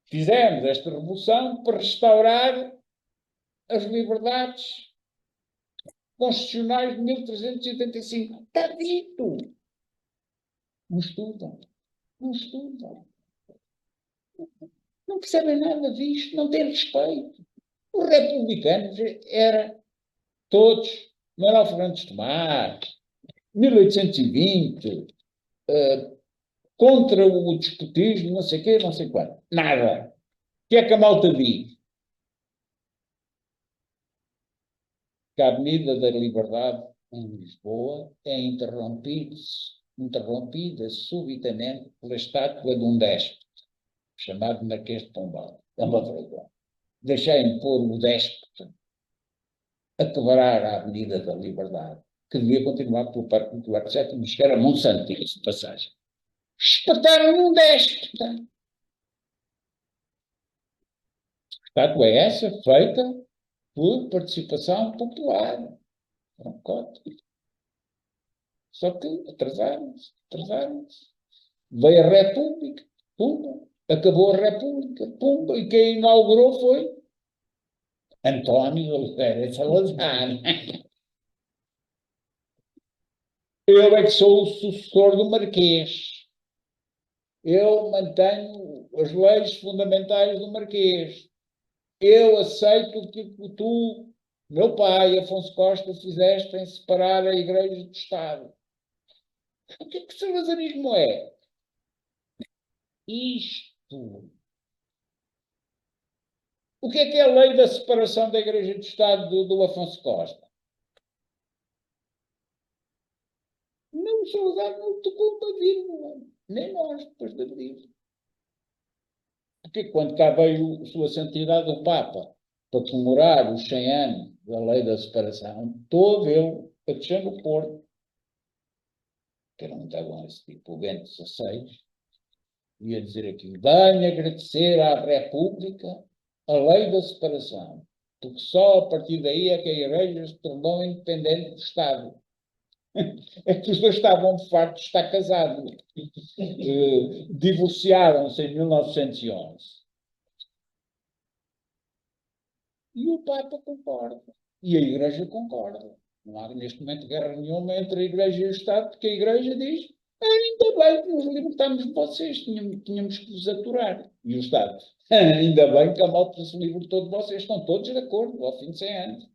Fizemos esta revolução para restaurar as liberdades constitucionais de 1385. Está dito. Não estudam. Não estudam. Não percebem nada disto. Não têm respeito. Os republicanos era todos, Manuel Fernandes Tomás, 1820, contra o despotismo, não sei o quê, não sei quanto. Nada. O que é que a malta diz? Que a Avenida da Liberdade, em Lisboa, é interrompida subitamente pela estátua de um déspota, chamado Marquês de Pombal. É uma vergonha. Deixei-me pôr o déspota a quebrar a Avenida da Liberdade, que devia continuar pelo Parque Popular de Sétimo, que era Monsanto, de passagem. Espetaram um déspota. A estátua é essa, feita por participação popular. Não conta. Só que atrasaram-se. Veio a República, pumba, acabou a República, pumba, e quem inaugurou foi António Oliveira Salazar. Eu é que sou o sucessor do Marquês. Eu mantenho as leis fundamentais do Marquês. Eu aceito o que tu, meu pai, Afonso Costa, fizeste em separar a Igreja do Estado. O que salazarismo é? Isto. O que é a lei da separação da Igreja do Estado do Afonso Costa? Não, o Salazar não tocou uma vírgula. Nem nós, depois de abrir. Porque quando cá veio Sua Santidade o Papa para comemorar os 100 anos da lei da separação, estou a vê-lo a descer no Porto, que era muito bom esse tipo, o Bento XVI, ia dizer aqui, venho agradecer à República a lei da separação, porque só a partir daí é que a Igreja se tornou independente do Estado. É que os dois estavam fartos de estar casados. Divorciaram-se em 1911. E o Papa concorda. E a Igreja concorda. Não há neste momento guerra nenhuma entre a Igreja e o Estado, porque a Igreja diz ainda bem que nos libertamos de vocês, tínhamos que vos aturar. E o Estado, ainda bem que a malta se libertou de vocês, estão todos de acordo, ao fim de 100 anos.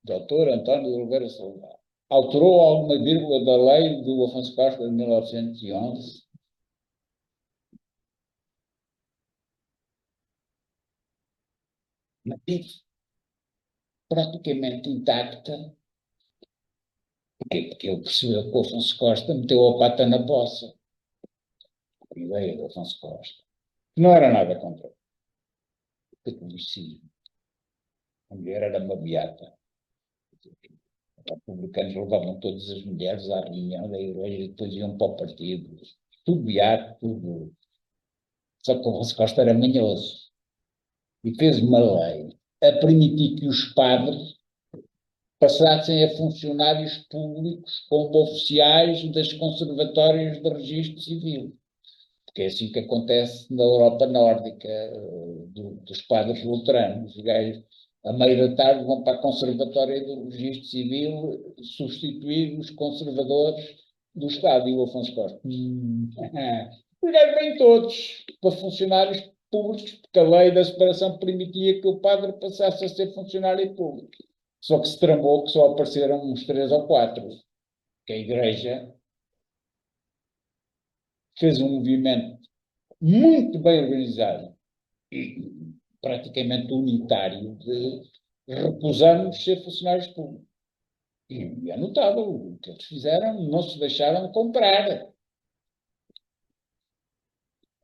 Doutor António de Oliveira Salgado. Alterou alguma vírgula da lei do Afonso Costa de 1911? Manteve praticamente intacta. Porquê? Porque ele percebeu que o Afonso Costa meteu a pata na poça. A ideia do Afonso Costa. Não era nada contra o catolicismo. A mulher era uma beata. Os republicanos levavam todas as mulheres à reunião da igreja e depois iam para o partido. Tudo beato, tudo. Só que o Afonso Costa era manhoso. E fez uma lei a permitir que os padres passassem a funcionários públicos como oficiais das conservatórias de registro civil. Porque é assim que acontece na Europa nórdica, dos padres luteranos. Os gajos, à meia da tarde, vão para a conservatória do registro civil substituir os conservadores do Estado. E o Afonso Costa. Os gajos vêm todos para funcionários públicos, porque a lei da separação permitia que o padre passasse a ser funcionário público. Só que se tramou que só apareceram uns 3 ou 4. Que a Igreja fez um movimento muito bem organizado e praticamente unitário de recusarmos ser funcionários públicos. E é notável o que eles fizeram, não se deixaram comprar.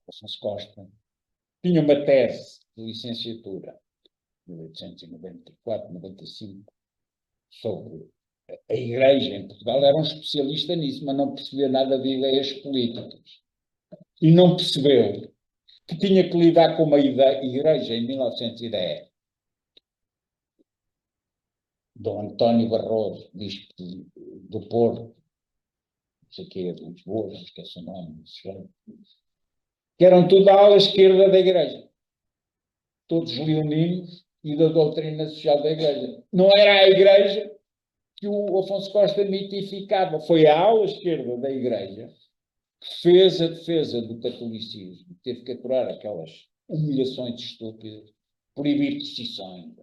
Afonso Costa tinha uma tese de licenciatura, 1894, 95, sobre a Igreja em Portugal. Era um especialista nisso, mas não percebia nada de ideias políticas. E não percebeu que tinha que lidar com uma Igreja em 1910. Dom António Barroso, bispo do Porto, não sei o que, de Lisboa, não esqueço o nome, que eram tudo a ala esquerda da Igreja. Todos leoninos e da doutrina social da Igreja. Não era a Igreja que o Afonso Costa mitificava, foi a ala esquerda da Igreja que fez a defesa do catolicismo, teve que aturar aquelas humilhações estúpidas, proibir decisões.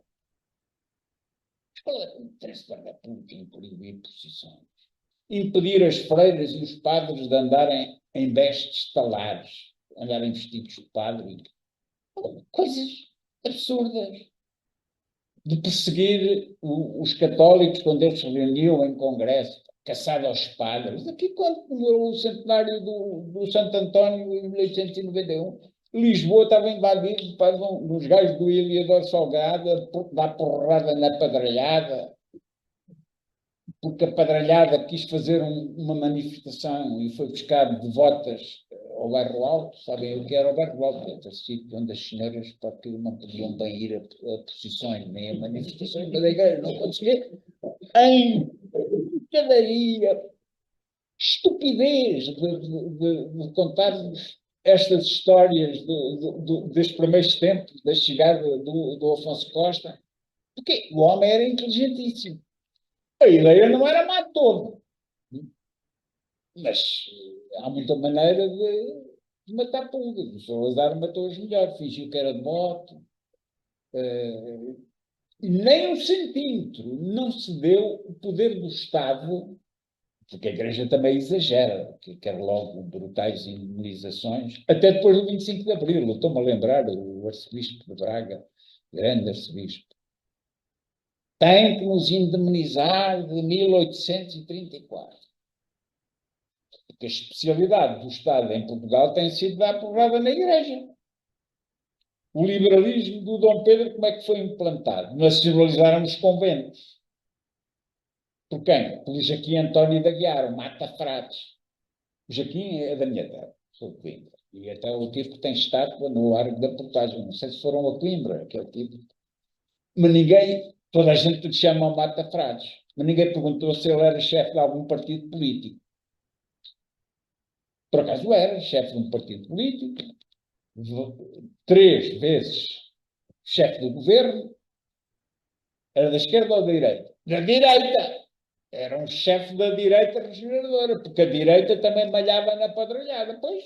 Qual é o interesse da República em proibir procissões? Impedir as freiras e os padres de andarem em vestes talares, andarem vestidos de padre. Coisas absurdas. De perseguir os católicos quando eles se reuniam em congresso, caçar aos padres. Aqui, quando comemorou o centenário do Santo António, em 1891, Lisboa estava invadida dos gajos do Iliador Salgado, dar porrada na padrelhada, porque a padrelhada quis fazer uma manifestação e foi buscar devotas ao Bairro Alto. Sabem o que era o Bairro Alto? Era o sítio onde as senhoras porque não podiam bem ir a procissões nem a manifestações, mas a igreja não conseguia. Em padaria, estupidez de contar-nos estas histórias dos primeiros tempos da chegada do Afonso Costa, porque o homem era inteligentíssimo. A ideia não era matar todo, mas há muita maneira de matar pulgas. O Salazar matou os melhores, fingiu que era devoto. Nem um centímetro não se deu o poder do Estado, porque a Igreja também exagera, que quer logo brutais indemnizações, até depois do 25 de Abril. Estou-me a lembrar, o arcebispo de Braga, grande arcebispo, tem que nos indemnizar de 1834. Porque a especialidade do Estado em Portugal tem sido dar porrada na Igreja. O liberalismo do Dom Pedro, como é que foi implantado? Nacionalizaram os conventos. Por quem? Pelo Joaquim António de Aguiar, o Mata-Frades. O Joaquim é da minha terra, sou de Coimbra. E até o tipo que tem estátua no Largo da Portagem. Não sei se foram a Coimbra, aquele tipo. Mas ninguém, toda a gente lhe chama Mata-Frades. Mas ninguém perguntou se ele era chefe de algum partido político. Por acaso era chefe de um partido político, 3 vezes chefe do governo. Era da esquerda ou da direita? Da direita! Era um chefe da direita regeneradora, porque a direita também malhava na padrolhada. Pois,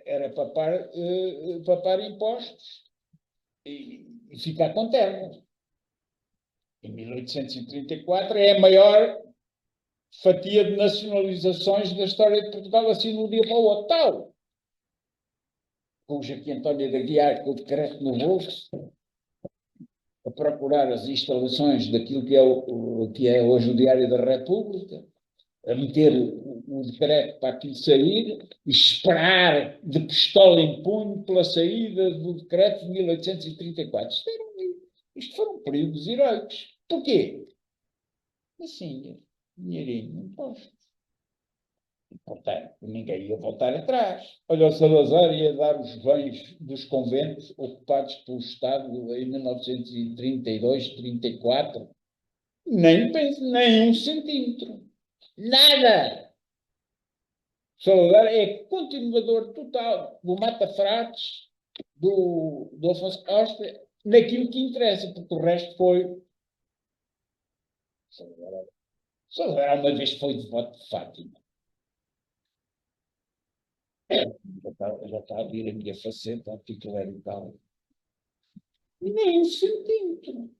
era papar impostos e ficar com terras. Em 1834 é a maior fatia de nacionalizações da história de Portugal, assim de um dia para o outro. Tal! Com o Joaquim António de Aguiar, com o decreto no bolso, a procurar as instalações daquilo que é hoje o Diário da República, a meter o decreto para aquilo sair e esperar de pistola em punho pela saída do decreto de 1834. Isto foram períodos heróicos. Porquê? Assim, dinheirinho, imposto. Portanto, ninguém ia voltar atrás. Olha, o Salazar ia dar os bens dos conventos ocupados pelo Estado em 1932, 34. Nem um centímetro. Nada! O Salazar é continuador total do Mata-Frades, do Afonso Costa, naquilo que interessa, porque o resto foi... Salazar uma vez foi devoto de Fátima. Já está a vir a minha faceta titular e tal. Nem um centímetro,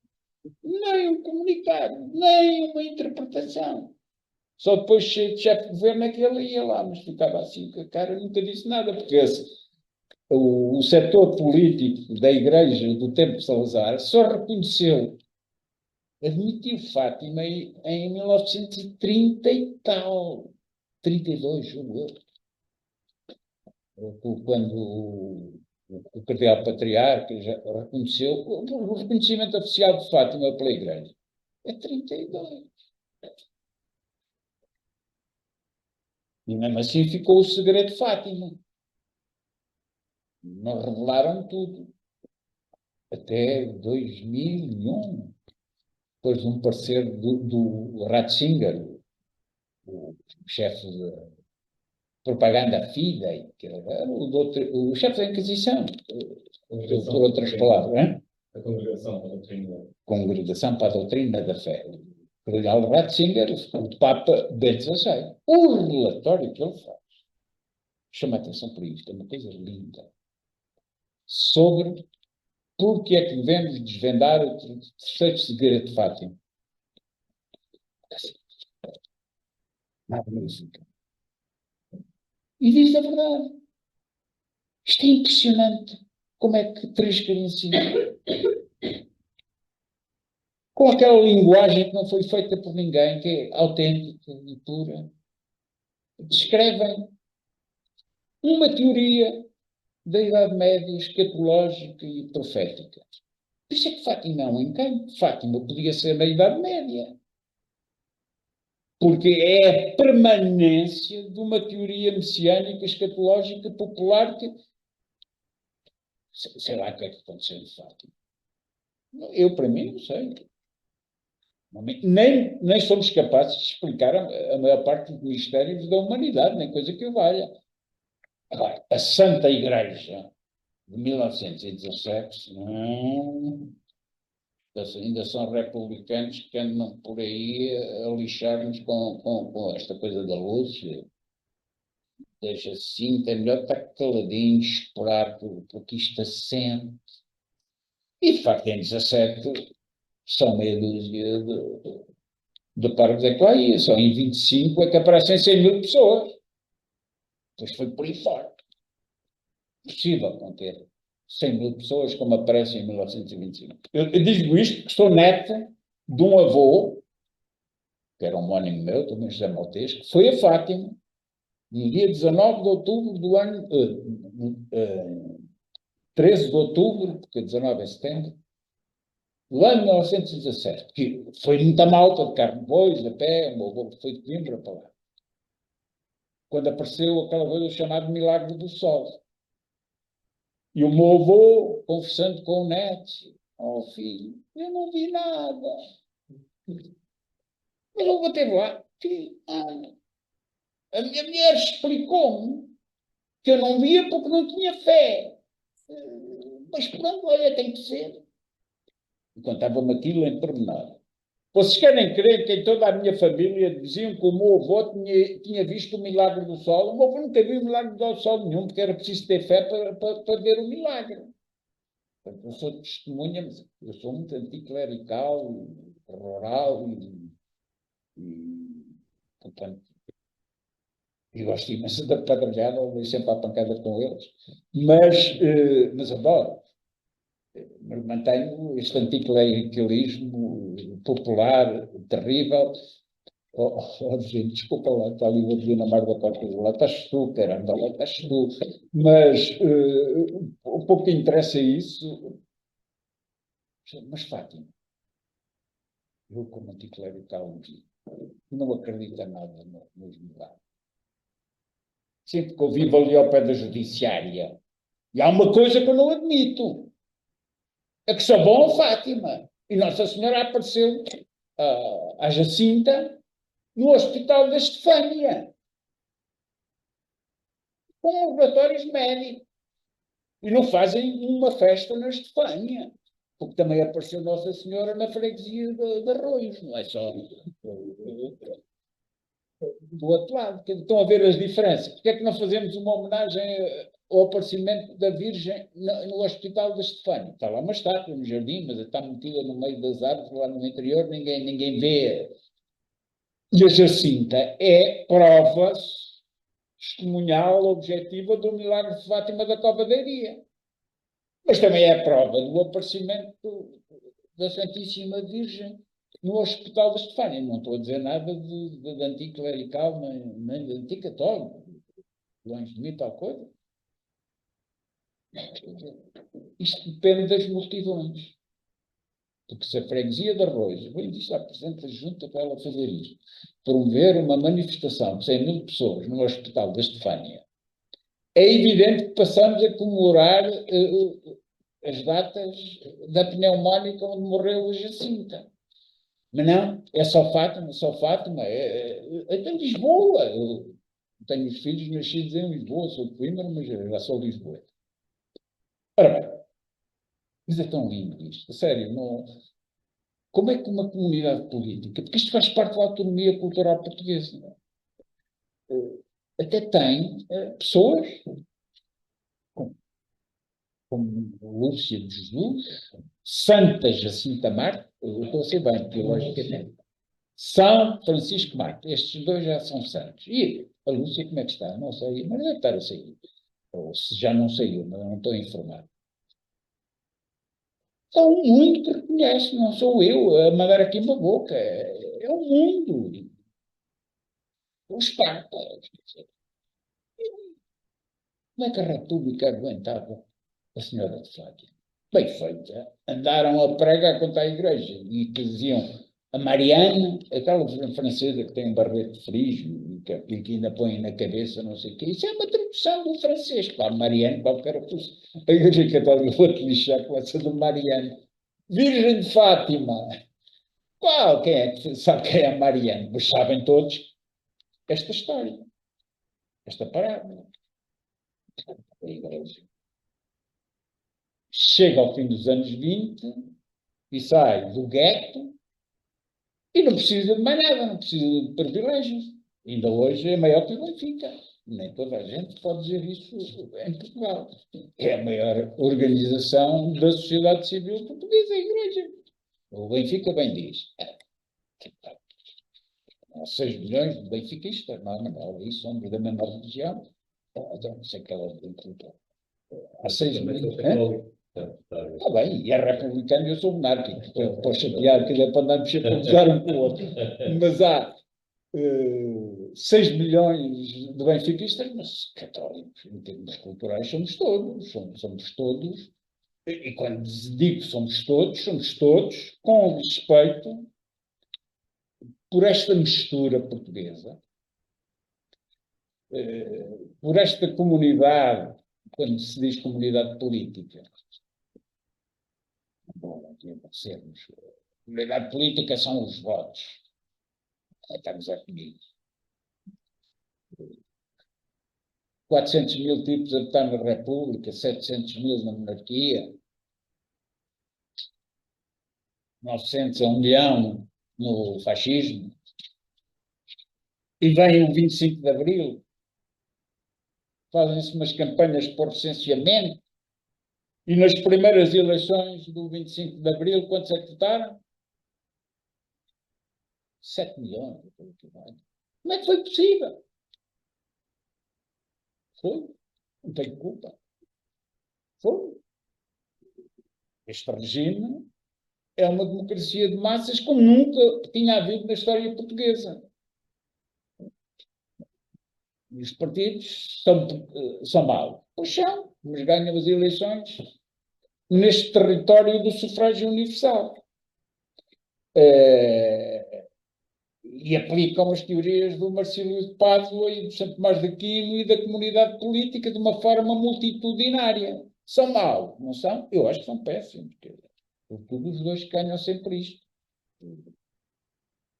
nem um comunicado, nem uma interpretação. Só depois de chefe de governo é que ele ia lá, mas ficava assim com a cara, nunca disse nada, porque o setor político da Igreja do tempo de Salazar só reconheceu, admitiu Fátima em 1930 e tal, 32, julgo eu. Quando o cardeal patriarca já reconheceu, o reconhecimento oficial de Fátima pela Igreja é 32. E mesmo assim ficou o segredo de Fátima. Não revelaram tudo. Até 2001, depois de um parecer do Ratzinger, o chefe de propaganda FIDE, que era o chefe da Inquisição, por outras palavras, hein? A Congregação para a Doutrina. Congregação para a Doutrina da Fé. O cardeal Ratzinger, o Papa Bento XVI. O relatório que ele faz chama a atenção para isto, é uma coisa linda, sobre porque é que devemos desvendar o terceiro segredo de Fátima. magnífica. E diz a verdade. Isto é impressionante. Como é que três criancinhas, com aquela linguagem que não foi feita por ninguém, que é autêntica e pura, descrevem uma teoria da Idade Média escatológica e profética. Por isso é que Fátima é um encanto. Fátima podia ser na Idade Média. Porque é a permanência de uma teoria messiânica, escatológica, popular, que sei lá o que é que aconteceu em Fátima. Eu, para mim, não sei. Nem somos capazes de explicar a maior parte dos mistérios da humanidade, nem coisa que o valha. Agora, a Santa Igreja de 1917, ainda são republicanos que andam por aí a lixar-nos com esta coisa da luz. Deixa assim, é melhor estar caladinho, esperar porque isto assente. E de facto, em 17, são meia dúzia de parvos é que lá ia, só em 25 é que aparecem 100.000 pessoas. Depois foi por aí fora. Possível conter 100.000 pessoas como aparecem em 1925. Eu digo isto porque sou neto de um avô, que era um homónimo meu, também José Maltês, que foi a Fátima, no dia 19 de outubro do ano... 13 de outubro, porque 19 é setembro, do ano 1917, que foi muita malta de carro de bois, a pé, o meu avô foi de Coimbra para lá. Quando apareceu aquela coisa chamada Milagre do Sol. E o meu avô, conversando com o neto, oh filho, eu não vi nada. Mas eu vou ter lá. A minha mulher explicou-me que eu não via porque não tinha fé. Mas pronto, olha, tem que ser. E contava-me aquilo em pormenor. Vocês querem crer que em toda a minha família diziam que o meu avô tinha visto o milagre do sol? O meu avô nunca viu o milagre do sol nenhum, porque era preciso ter fé para ver o milagre. Portanto, eu sou testemunha, mas eu sou muito anticlerical, rural portanto, e gosto imenso da pedregada, vou sempre à pancada com eles, mas adoro. Mantenho este anticlericalismo popular terrível. Gente, desculpa lá, está ali o Adriano Amar da Costa, lá estás tu, caramba, lá estás tu. Mas um pouco que interessa isso. Mas Fátima, eu como anticlerical não acredito em nada nos milagres. Sempre que eu vivo ali ao pé da judiciária, e há uma coisa que eu não admito, é que só vão a Fátima. E Nossa Senhora apareceu à Jacinta no Hospital da Estefânia, com laboratórios médicos. E não fazem uma festa na Estefânia, porque também apareceu Nossa Senhora na freguesia de Arroios, não é só do outro lado. Estão a ver as diferenças. Porque é que não fazemos uma homenagem ao aparecimento da Virgem no Hospital da Estefânia? Está lá uma estátua no jardim, mas está metida no meio das árvores, lá no interior, ninguém vê. E a Jacinta é prova testemunhal, objetiva do milagre de Fátima da Covadeiria. Mas também é a prova do aparecimento da Santíssima Virgem no Hospital da Estefânia. Não estou a dizer nada de anticlerical, nem de anticatólico. Longe de mim tal coisa. Isto depende das multidões. Porque se a freguesia de Arroios, vou dizer à Presidente da Junta para ela fazer isto, promover uma manifestação de 100.000 pessoas no Hospital da Estefânia, é evidente que passamos a comemorar as datas da pneumónica onde morreu a Jacinta. Mas não, é só Fátima. Eu tenho Lisboa. Eu tenho os filhos nascidos em Lisboa, sou de Coimbra, mas já sou Lisboa. Ora bem, mas é tão lindo isto, a sério, não... Como é que uma comunidade política, porque isto faz parte da autonomia cultural portuguesa, até tem pessoas como Lúcia de Jesus, Santa Jacinta Marte, eu estou a ser bem, teologicamente, São Francisco Marques. Estes dois já são santos. E a Lúcia, como é que está? Não sei, mas deve estar a sair. Ou se já não saiu, mas não estou informado. É o mundo que reconhece, não sou eu a mandar aqui uma boca. É o mundo. Os papas. Como é que a República aguentava a senhora de Fátima? Bem feita. Andaram a pregar contra a igreja e que diziam a Mariana, aquela francesa que tem um barrete de frismo e que ainda põe na cabeça não sei o quê. Isso é uma tradução do francês. Claro, Mariana, qualquer coisa. A igreja católica vou-te lixar com essa do Mariana. Virgem de Fátima. Qual? Quem é que sabe quem é a Mariana? Mas sabem todos esta história, esta parábola. A igreja chega ao fim dos anos 20 e sai do gueto e não precisa de mais nada, não precisa de privilégios. Ainda hoje é maior que o Benfica. Nem toda a gente pode dizer isso em Portugal. É a maior organização da sociedade civil portuguesa, a Igreja. O Benfica bem diz. Há 6 milhões de benfiquistas, não é normal. Isso somos da mesma religião. Não sei que ela há 6 milhões. Está bem, e é republicano e eu sou monárquico. Estou chateado que é para andarmos sempre a usar um com o outro. Mas há 6 milhões de benfiquistas, mas católicos, em termos culturais, somos todos. Somos todos. E quando digo somos todos com respeito por esta mistura portuguesa, por esta comunidade, quando se diz comunidade política. Bom, sermos. Comunidade política são os votos. Estamos a comigo. 400 mil tipos a votar na República, 700 mil na monarquia, 900 a 1 milhão no fascismo. E vem o 25 de Abril, fazem-se umas campanhas por recenseamento, e nas primeiras eleições do 25 de Abril, quantos é que votaram? 7 milhões. Como é que foi possível? Foi. Não tenho culpa. Foi. Este regime é uma democracia de massas como nunca tinha havido na história portuguesa. E os partidos são maus. Pois são, mas ganham as eleições neste território do sufrágio universal. E aplicam as teorias do Marcílio de Pádua e do Santo Tomás de Aquino e da comunidade política de uma forma multitudinária. São maus, não são? Eu acho que são péssimos. Todos os dois ganham sempre isto.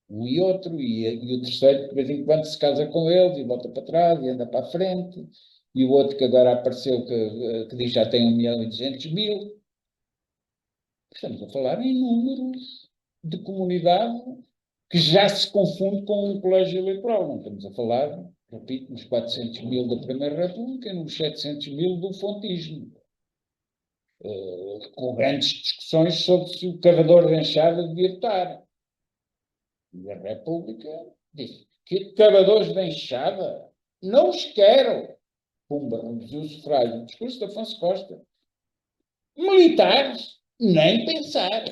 Um e outro, e o terceiro, de vez em quando, se casa com eles e volta para trás e anda para a frente. E o outro que agora apareceu, que diz já tem 1.200.000. Estamos a falar em números de comunidade que já se confunde com um colégio eleitoral. Não estamos a falar, repito, nos 400 mil da Primeira República e nos 700 mil do fontismo. Com grandes discussões sobre se o cavador de enxada devia votar. E a República disse que cavadores de enxada não os quero. Pumba, reduziu o sufrágio. Discurso de Afonso Costa. Militares, nem pensar.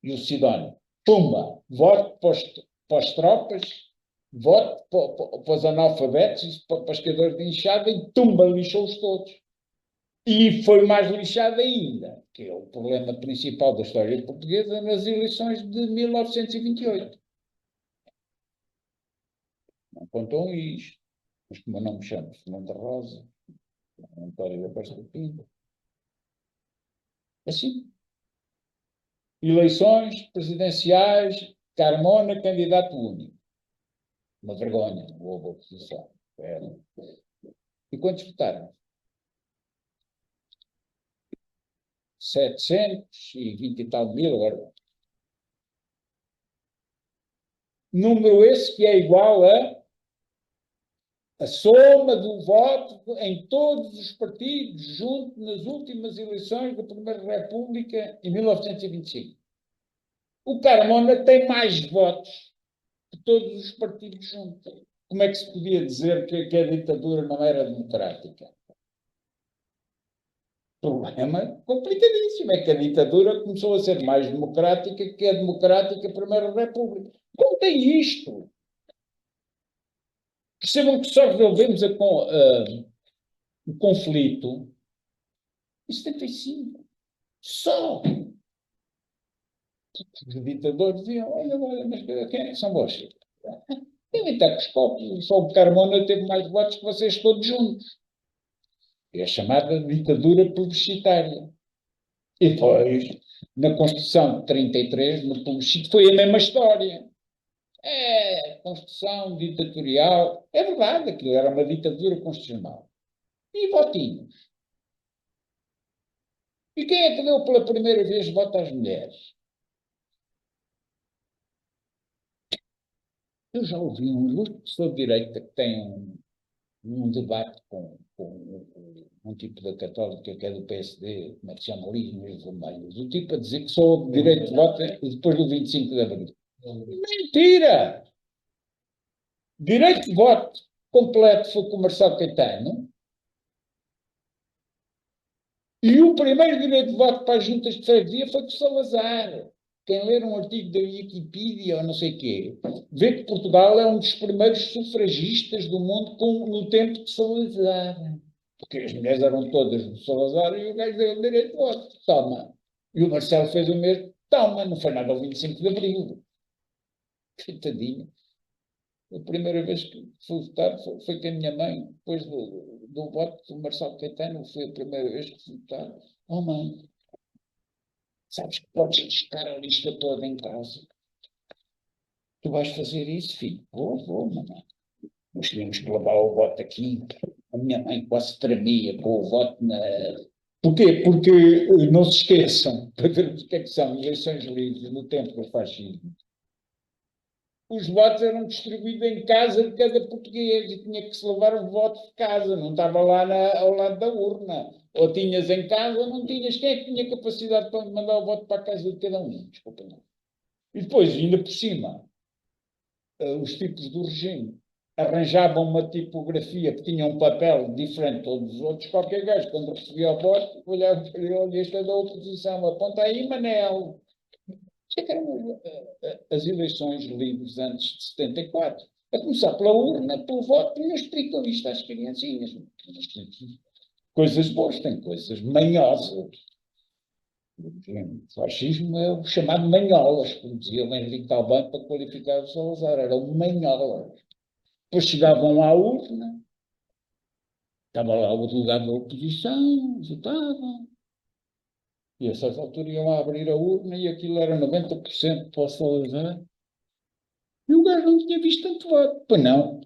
E o Sidónio. Pumba, voto para as tropas, voto para os analfabetos, para os pescadores de enxada e tumba, lixou-os todos. E foi mais lixado ainda, que é o problema principal da história portuguesa, nas eleições de 1928. Não contam isto, mas como eu não me chamo Fernando Rosa, António da Costa Pinto. Assim. Eleições presidenciais, Carmona, candidato único. Uma vergonha, não houve oposição. E quantos votaram? 720 e tal mil, agora. Número esse que é igual a soma do voto em todos os partidos junto nas últimas eleições da Primeira República em 1925. O Carmona tem mais votos todos os partidos juntos. Como é que se podia dizer que a ditadura não era democrática? Problema complicadíssimo, é que a ditadura começou a ser mais democrática que a democrática Primeira República. Como tem isto? Percebam que só resolvemos o conflito em 75. Só. Os ditadores diziam, olha, mas quem é que são vocês? Devem estar com os copos, só o Carmona teve mais votos que vocês todos juntos. É a chamada ditadura plebiscitária. E depois, na Constituição de 33, no plebiscito, foi a mesma história. É, Constituição ditatorial. É verdade, aquilo era uma ditadura constitucional. E votinhos? E quem é que deu pela primeira vez voto às mulheres? Eu já ouvi um ilustre professor de Direito que tem um debate com um tipo da Católica que é do PSD, como é que se chama? Luís Vermelhos. O tipo a dizer que só houve direito de voto depois do 25 de Abril. Mentira! Direito de voto completo foi com o Marcelo Caetano. E o primeiro direito de voto para as juntas de freguesia foi com o Salazar. Quem ler um artigo da Wikipedia ou não sei o quê, vê que Portugal é um dos primeiros sufragistas do mundo no tempo de Salazar. Porque as mulheres eram todas do Salazar e o gajo deu o direito de voto. Toma. E o Marcelo fez o mesmo. Toma. Não foi nada ao 25 de Abril. Coitadinho. A primeira vez que fui votar foi com a minha mãe, depois do voto do Marcelo Caetano, foi a primeira vez que fui votar. Oh, mãe, sabes que podes buscar a lista toda em casa. Tu vais fazer isso, filho? Vou, mamãe. Nós tínhamos que levar o voto aqui. A minha mãe quase tremia com o voto na... Porquê? Porque não se esqueçam, para vermos o que é que são eleições livres no tempo do fascismo. Os votos eram distribuídos em casa de cada português e tinha que se levar o voto de casa, não estava lá ao lado da urna. Ou tinhas em casa ou não tinhas. Quem é que tinha capacidade para mandar o voto para a casa de cada um? Desculpa, não. E depois, ainda por cima, os tipos do regime arranjavam uma tipografia que tinha um papel diferente de todos os outros. Qualquer gajo, quando recebia o voto, olhava para ele, olha, este é da oposição, aponta aí, Manel. Isto é que eram as eleições livres antes de 74. A começar pela urna, pelo voto, não explicam isto às criancinhas. Coisas boas, tem coisas manhosas. O fascismo é o chamado manholas, como dizia o Henrique Talbán para qualificar o Salazar. Eram manholas. Depois chegavam à urna, estava lá o delegado da oposição, votavam. E a certa altura iam lá abrir a urna e aquilo era 90% para o Salazar. E o gajo não tinha visto tanto voto. Pois não.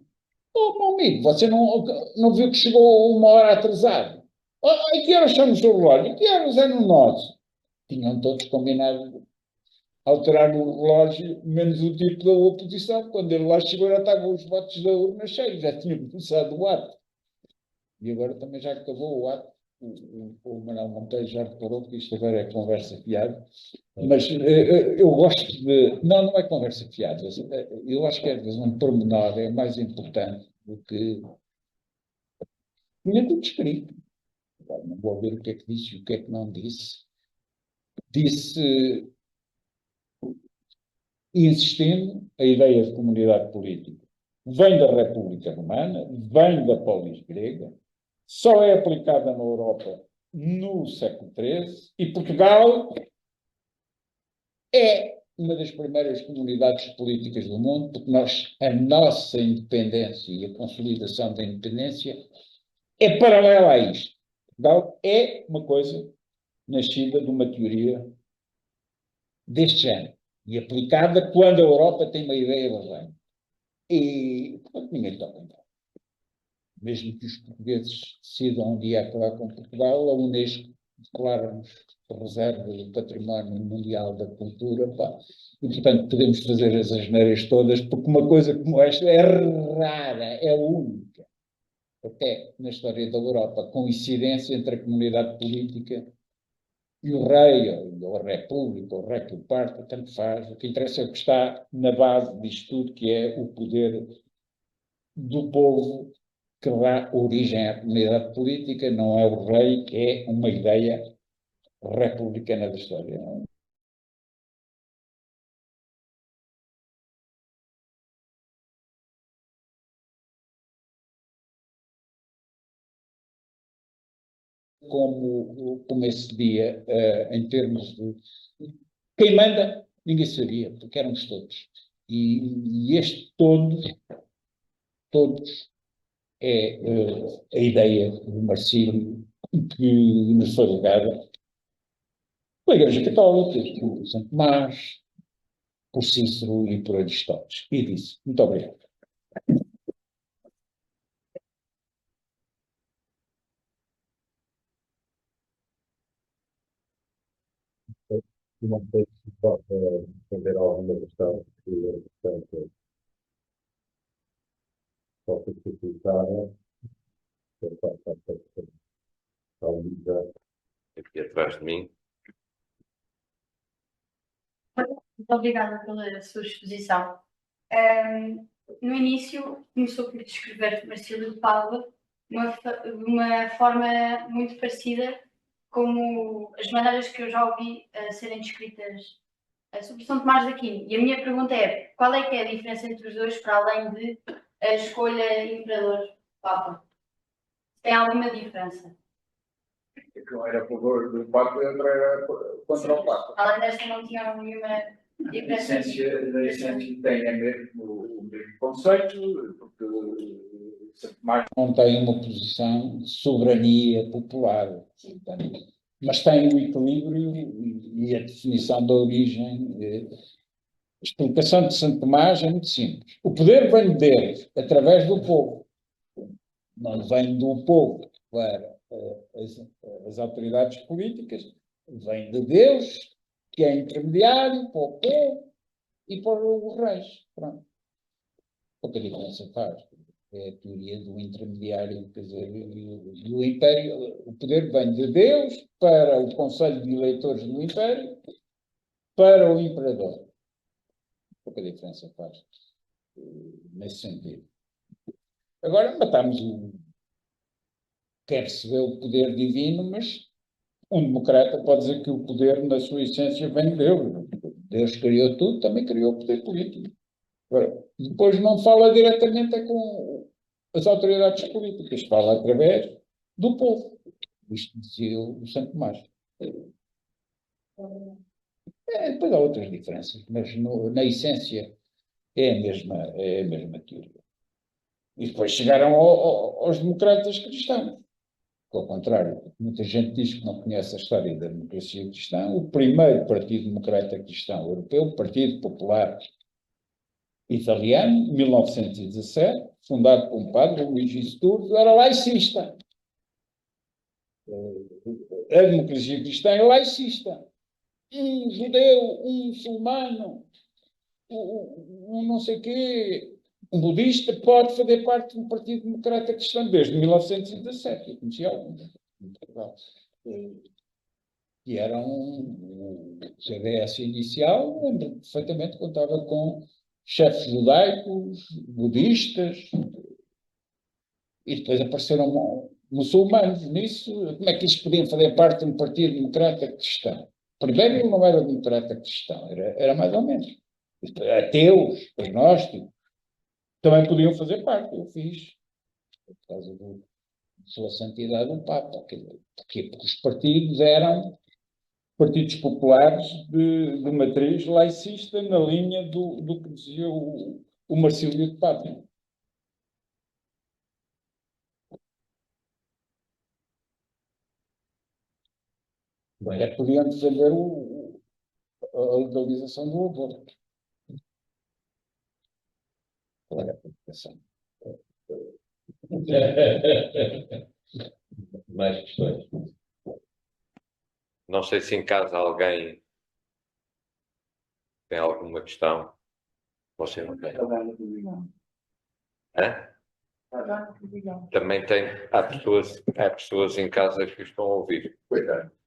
Oh, meu amigo, você não viu que chegou uma hora atrasado? Oh, e que horas são no seu relógio? E que horas é no nosso? Tinham todos combinado alterar o relógio, menos o tipo da oposição. Quando ele lá chegou, já estavam os votos da urna cheios, já tinha começado o ato. E agora também já acabou o ato. O Manuel Monteiro já reparou que isto agora é conversa fiada, mas eu gosto de... Não é conversa fiada. Eu acho que às vezes um pormenor é mais importante do que... Tinha tudo escrito. Agora não vou ver o que é que disse e o que é que não disse. Disse, insistindo, a ideia de comunidade política vem da República Romana, vem da polis grega, só é aplicada na Europa no século XIII e Portugal é uma das primeiras comunidades políticas do mundo, porque a nossa independência e a consolidação da independência é paralela a isto. Portugal é uma coisa nascida de uma teoria deste género e aplicada quando a Europa tem uma ideia bem. E, portanto, ninguém toca então. Mesmo que os portugueses decidam um dia acabar com Portugal, a Unesco declara-nos reserva do património mundial da cultura, pá. E, portanto, podemos fazer as asneiras todas, porque uma coisa como esta é rara, é única. Até na história da Europa, coincidência entre a comunidade política e o rei, ou república, ou rei que o parta, tanto faz. O que interessa é o que está na base disto tudo, que é o poder do povo que dá origem à comunidade política, não é o rei, é uma ideia republicana da história. Como esse dia, em termos de quem manda, ninguém sabia, porque éramos todos. E este todos, é a ideia do Marcílio que nos foi legada pela Igreja Católica, por Santo Tomás, por Cícero e por Aristóteles. E disse, muito obrigado. Não sei se possa fazer alguma questão que, portanto, possa ser colocada, Aqui atrás de mim. Muito obrigada pela sua exposição. No início, começou por descrever Marcílio de Pádua de uma forma muito parecida como as maneiras que eu já ouvi serem descritas sobre São Tomás de Aquino. E a minha pergunta é, qual é que é a diferença entre os dois, para além de a escolha imperador-papa? Tem alguma diferença? Que não era a favor do Papa, era contra o Papa. Além desta, não tinha nenhuma A diferença? essência tem o mesmo conceito, porque mais não tem uma posição de soberania popular, portanto, mas tem o equilíbrio e a definição da origem. A explicação de Santo Tomás é muito simples. O poder vem de Deus, através do povo. Não vem do povo para as autoridades políticas, vem de Deus, que é intermediário para o povo e para os reis. Pronto. Pouca diferença faz. É a teoria do intermediário, quer dizer, e o Império, o poder vem de Deus para o Conselho de Eleitores do Império, para o Imperador. Pouca diferença faz nesse sentido. Agora matamos quer receber o poder divino, mas um democrata pode dizer que o poder, na sua essência, vem de Deus. Deus criou tudo, também criou o poder político. Agora, depois não fala diretamente com as autoridades políticas, fala através do povo. Isto dizia o Santo Tomás. Depois há outras diferenças, mas na essência é a mesma teoria. E depois chegaram aos democratas cristãos. Ao contrário, muita gente diz que não conhece a história da democracia cristã. O primeiro Partido Democrata Cristão Europeu, o Partido Popular Italiano, 1917, fundado por um padre, Luigi Sturzo, era laicista. A democracia cristã é laicista. Um judeu, um muçulmano, um não sei quê, um budista pode fazer parte de um Partido Democrata Cristão desde 1917. Eu conheci alguns em Portugal. Que eram o CDS inicial, lembro perfeitamente, contava com chefes judaicos, budistas, e depois apareceram muçulmanos nisso. Como é que eles podiam fazer parte de um Partido Democrata Cristão? Primeiro ele não era democrata cristão, era mais ou menos. Ateus, agnósticos, também podiam fazer parte, eu fiz, por causa da sua santidade do Papa. Porque os partidos eram partidos populares de matriz laicista, na linha do que dizia o Marcílio de Pádua. Bem, podiam defender a legalização do aborto. Qual era a preocupação? Mais questões? Não sei se em casa alguém tem alguma questão. Você não tem? Hã? Também tem. Há pessoas em casa que estão a ouvir. Cuidado.